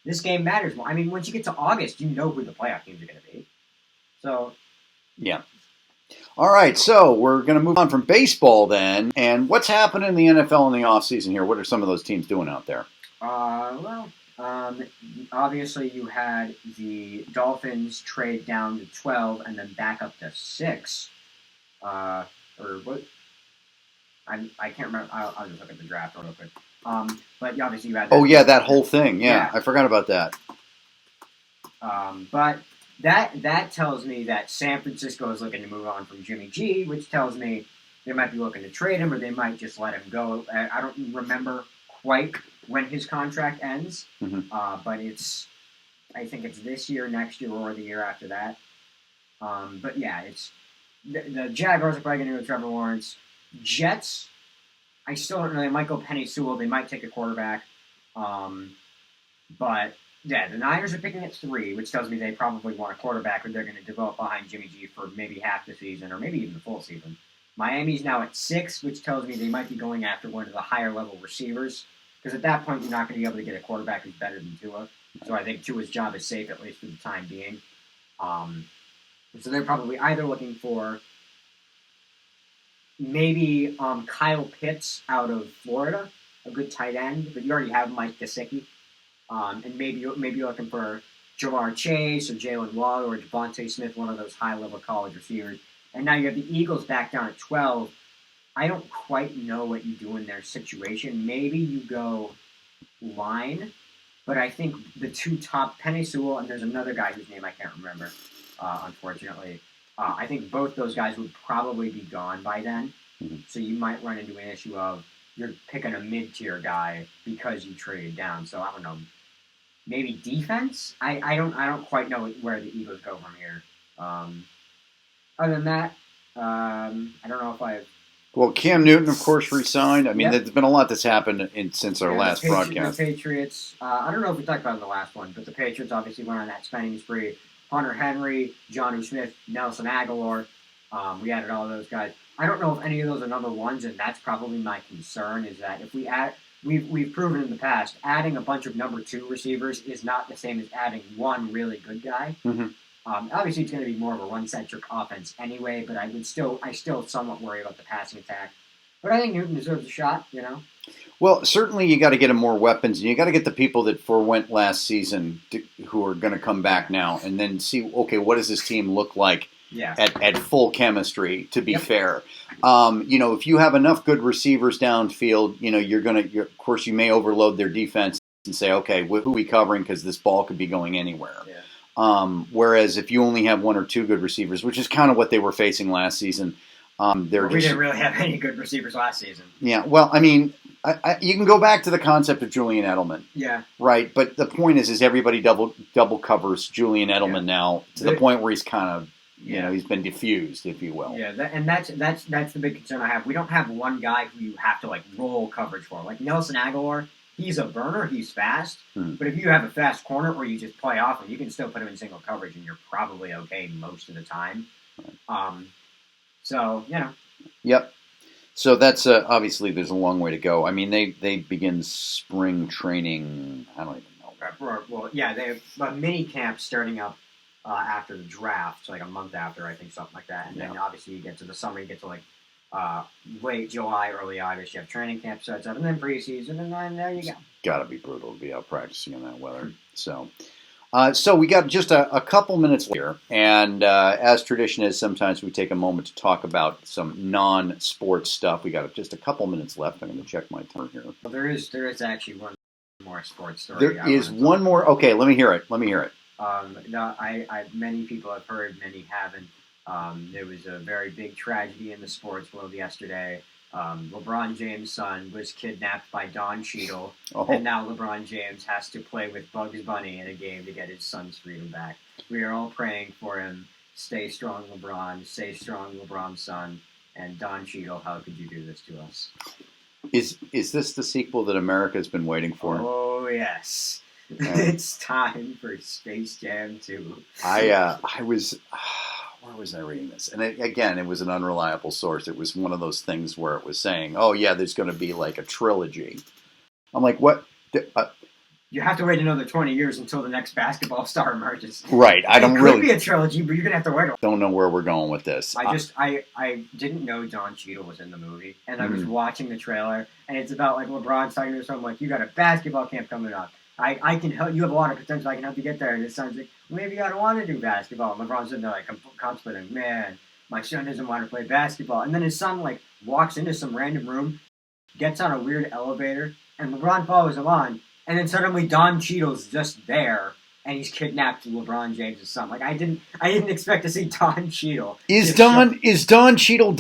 this game matters more. I mean, once you get to August, you know who the playoff teams are going to be. So, yeah. All right, so we're going to move on from baseball then. And what's happening in the NFL in the offseason here? What are some of those teams doing out there? Obviously you had the Dolphins trade down to 12 and then back up to 6. Or what? I can't remember. I'll just look at the draft real quick. But obviously you had. That whole thing. Yeah, I forgot about that. But that tells me that San Francisco is looking to move on from Jimmy G, which tells me they might be looking to trade him or they might just let him go. I don't remember quite when his contract ends, but I think it's this year, next year, or the year after that. But yeah, it's the Jaguars are probably going to go with Trevor Lawrence. Jets, I still don't know. They might go Penny Sewell. They might take a quarterback. But yeah, the Niners are picking at 3, which tells me they probably want a quarterback, or they're going to develop behind Jimmy G for maybe half the season, or maybe even the full season. Miami's now at 6, which tells me they might be going after one of the higher level receivers, because at that point you're not going to be able to get a quarterback who's better than Tua. So I think Tua's job is safe, at least for the time being. So they're probably either looking for maybe Kyle Pitts out of Florida, a good tight end, but you already have Mike Gesicki. And maybe you're looking for Jamar Chase or Jalen Waddle or Devontae Smith, one of those high-level college receivers. And now you have the Eagles back down at 12. I don't quite know what you do in their situation. Maybe you go line, but I think the two top, Penny Sewell, and there's another guy whose name I can't remember, unfortunately. I think both those guys would probably be gone by then. So you might run into an issue of you're picking a mid-tier guy because you traded down. So I don't know. Maybe defense? I don't quite know where the Eagles go from here. Other than that, I don't know if I've... Well, Cam Newton, of course, resigned. I mean, There's been a lot that's happened since our last broadcast. The Patriots, I don't know if we talked about it in the last one, but the Patriots obviously went on that spending spree. Hunter Henry, Jonnu Smith, Nelson Aguilar. We added all those guys. I don't know if any of those are number ones, and that's probably my concern, is that if we add... We've proven in the past, adding a bunch of number 2 receivers is not the same as adding one really good guy. Obviously, it's going to be more of a run-centric offense anyway, but I still somewhat worry about the passing attack. But I think Newton deserves a shot, you know? Well, certainly you got to get him more weapons, and you got to get the people that forewent last season who are going to come back now, and then see, okay, what does this team look like at full chemistry, to be fair. If you have enough good receivers downfield, of course, you may overload their defense and say, okay, who are we covering? Because this ball could be going anywhere. Whereas if you only have 1 or 2 good receivers, which is kind of what they were facing last season, we didn't really have any good receivers last season. Yeah, well, I mean, you can go back to the concept of Julian Edelman. Yeah. Right, but the point is everybody double covers Julian Edelman now to the point where he's kind of, he's been diffused, if you will. Yeah, and that's the big concern I have. We don't have one guy who you have to roll coverage for. Like Nelson Aguilar, he's a burner, he's fast, but if you have a fast corner or you just play off him, you can still put him in single coverage and you're probably okay most of the time. So, Yep. So that's obviously there's a long way to go. I mean, they begin spring training. I don't even know. Well, yeah, they have a mini camp starting up after the draft, so a month after, I think, something like that. And then obviously you get to the summer, you get to late July, early August, you have training camp starts up, and then preseason, and then there you go. Gotta be brutal to be out practicing in that weather. So we got just a couple minutes here, and as tradition is, sometimes we take a moment to talk about some non-sports stuff. We got just a couple minutes left. I'm going to check my timer here. Well, there is actually one more sports story. There is one more. Okay, let me hear it. Many people have heard, many haven't. There was a very big tragedy in the sports world yesterday. LeBron James' son was kidnapped by Don Cheadle, and now LeBron James has to play with Bugs Bunny in a game to get his son's freedom back. We are all praying for him. Stay strong, LeBron. Stay strong, LeBron's son. And Don Cheadle, how could you do this to us? Is this the sequel that America's been waiting for? Oh yes, it's time for Space Jam 2. I was where was I reading this? And it was an unreliable source. It was one of those things where it was saying, "Oh yeah, there's going to be like a trilogy." I'm like, "What?" You have to wait another 20 years until the next basketball star emerges. Right. It could be a trilogy, but you're gonna have to wait. Don't know where we're going with this. I didn't know Don Cheadle was in the movie, and I was watching the trailer, and it's about like LeBron's talking to someone like, "You got a basketball camp coming up. I can help. You have a lot of potential. I can help you get there." And it sounds like, well, maybe I don't want to do basketball. And LeBron's sitting there like contemplating, man, my son doesn't want to play basketball. And then his son like walks into some random room, gets on a weird elevator, and LeBron follows him on. And then suddenly Don Cheadle's just there, and he's kidnapped LeBron James' son. Like I didn't expect to see Don Cheadle. Is Don Cheadle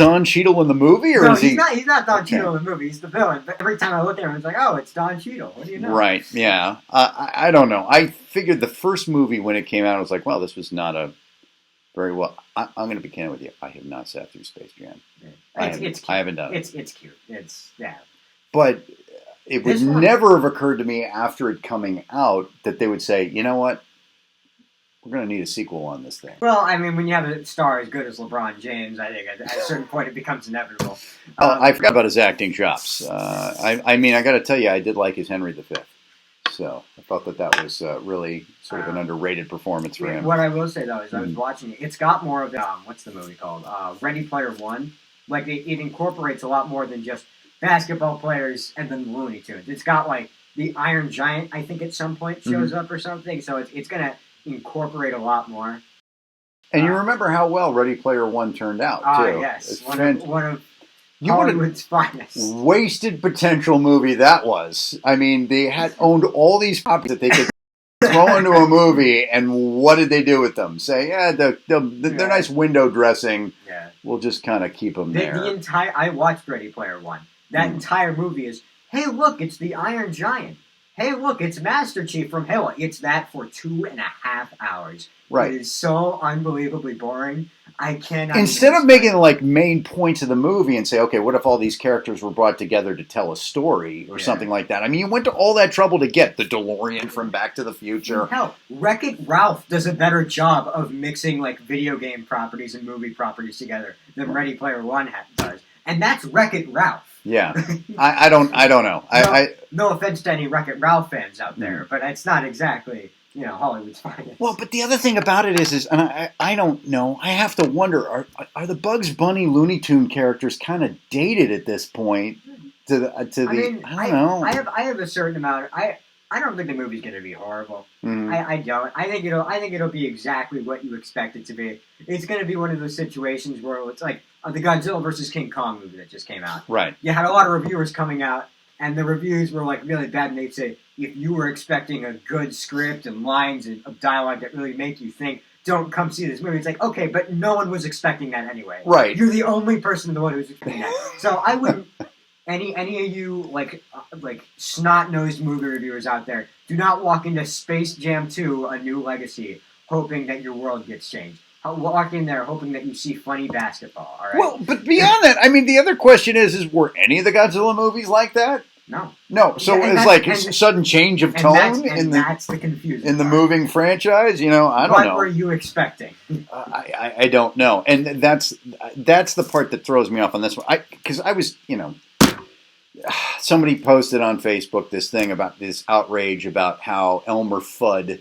in the movie, or no? Is he? He's not Don Cheadle in the movie. He's the villain. But every time I look at him, it's like, oh, it's Don Cheadle. What do you know? Right? Yeah. I don't know. I figured the first movie when it came out, I was like, well, this was not a very well. I'm going to be candid with you. I have not sat through Space Jam. Yeah. I haven't done it. It's cute. It's yeah. But it would never have occurred to me after it coming out that they would say, you know what, we're going to need a sequel on this thing. Well, I mean, when you have a star as good as LeBron James, I think at a certain point it becomes inevitable. I forgot about his acting chops. I mean, I got to tell you, I did like his Henry V. So I thought that was really sort of an underrated performance for him. What I will say, though, is I was watching it. It's got more of, what's the movie called? Ready Player One. Like, it incorporates a lot more than just basketball players and then Looney Tunes. It's got like the Iron Giant, I think at some point shows up or something. So it's going to incorporate a lot more. And you remember how well Ready Player One turned out too. Yes, one of Hollywood's finest. Wasted potential movie that was. I mean, they had owned all these properties that they could throw into a movie, and what did they do with them? Say, yeah, they're nice window dressing. Yeah, we'll just kind of keep them there. I watched Ready Player One. That entire movie is, hey, look, it's the Iron Giant. Hey, look, it's Master Chief from Halo. It's that for 2.5 hours. Right. It is so unbelievably boring. I cannot. Instead of making like main points of the movie and say, okay, what if all these characters were brought together to tell a story or something like that? I mean, you went to all that trouble to get the DeLorean from Back to the Future. Hell, Wreck-It Ralph does a better job of mixing like video game properties and movie properties together than Ready Player One does, and that's Wreck-It Ralph. Yeah, I don't know. No offense to any Wreck-It Ralph fans out there, but it's not exactly Hollywood's finest. Well, but the other thing about it is and I don't know. I have to wonder: are the Bugs Bunny Looney Tune characters kind of dated at this point? I don't know. I have a certain amount. I don't think the movie's going to be horrible. Mm-hmm. I don't. I think it'll be exactly what you expect it to be. It's going to be one of those situations where it's like the Godzilla vs. King Kong movie that just came out. Right. You had a lot of reviewers coming out, and the reviews were like really bad, and they'd say, if you were expecting a good script and lines of dialogue that really make you think, don't come see this movie. It's like, okay, but no one was expecting that anyway. Right. You're the only person in the world who's expecting that. So I wouldn't. Any of you like snot-nosed movie reviewers out there, do not walk into Space Jam 2: A New Legacy hoping that your world gets changed. Walk in there hoping that you see funny basketball. All right. Well, but beyond that, I mean, the other question is were any of the Godzilla movies like that? No. So it's like a sudden change of tone that's the confusing in the part. Moving franchise. I don't know. What were you expecting? I don't know, and that's the part that throws me off on this one. Because I was somebody posted on Facebook this thing about this outrage about how Elmer Fudd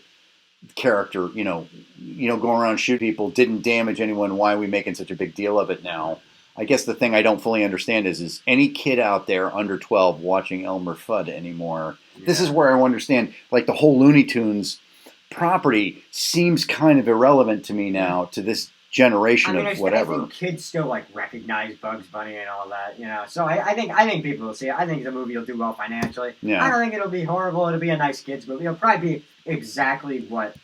character, going around shooting people didn't damage anyone. Why are we making such a big deal of it now? I guess the thing I don't fully understand is any kid out there under 12 watching Elmer Fudd anymore? Yeah. This is where I understand, like the whole Looney Tunes property seems kind of irrelevant to me now to this generation of whatever. I think kids still recognize Bugs Bunny and all that, So I think people will see it. I think the movie will do well financially. Yeah. I don't think it'll be horrible. It'll be a nice kids movie. It'll probably be exactly what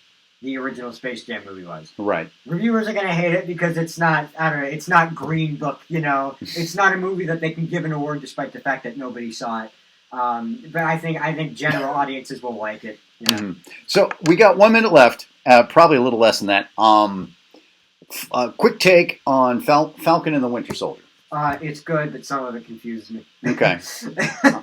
the original Space Jam movie was. Right. Reviewers are going to hate it because it's not, it's not Green Book, It's not a movie that they can give an award despite the fact that nobody saw it. But I think general audiences will like it. Mm-hmm. So we got 1 minute left, probably a little less than that. Quick take on Falcon and the Winter Soldier. It's good, but some of it confuses me. Okay.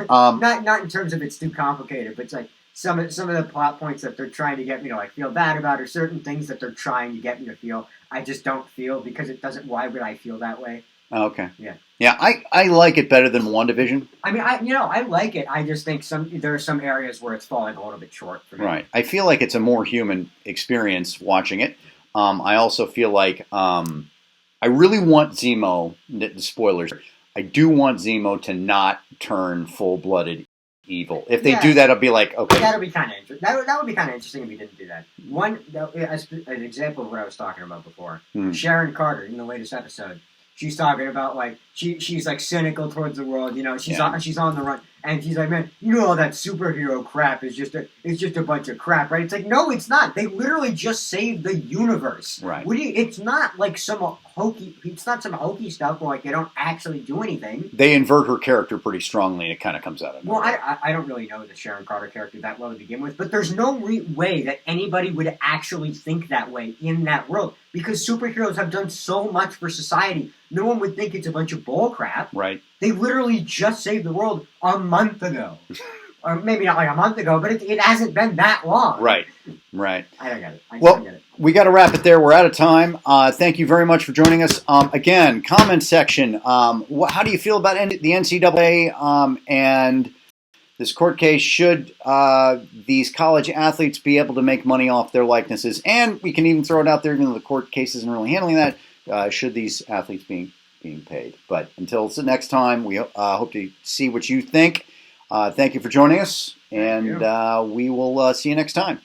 Not in terms of it's too complicated, but it's like some of the plot points that they're trying to get me to like feel bad about, or certain things that they're trying to get me to feel, I just don't feel because it doesn't. Why would I feel that way? Okay. Yeah. Yeah, I like it better than WandaVision. I mean, I like it. I just think there are some areas where it's falling a little bit short for me. Right. I feel like it's a more human experience watching it. I also feel like I really want Zemo. Spoilers. I do want Zemo to not turn full-blooded evil. If they do that, I'll be like, okay. That would be kind of interesting. That would be kind of interesting if he didn't do that. An example of what I was talking about before. Sharon Carter in the latest episode. She's talking about like she's like cynical towards the world, you know. She's on the run, and she's like, man, you know all that superhero crap is just a bunch of crap, right? It's like, no, it's not. They literally just saved the universe, right? It's not like some hokey stuff where like they don't actually do anything. They invert her character pretty strongly, and it kind of comes out of nowhere. Well, I don't really know the Sharon Carter character that well to begin with, but there's no way that anybody would actually think that way in that world because superheroes have done so much for society. No one would think it's a bunch of bull crap. Right. They literally just saved the world a month ago. Or maybe not like a month ago, but it hasn't been that long. Right. I don't get it. I don't get it. We got to wrap it there. We're out of time. Thank you very much for joining us. Again, comment section. How do you feel about the NCAA and this court case? Should these college athletes be able to make money off their likenesses? And we can even throw it out there, even though the court case isn't really handling that. Should these athletes being paid? But until the next time, we hope to see what you think. Thank you for joining us, and we will see you next time.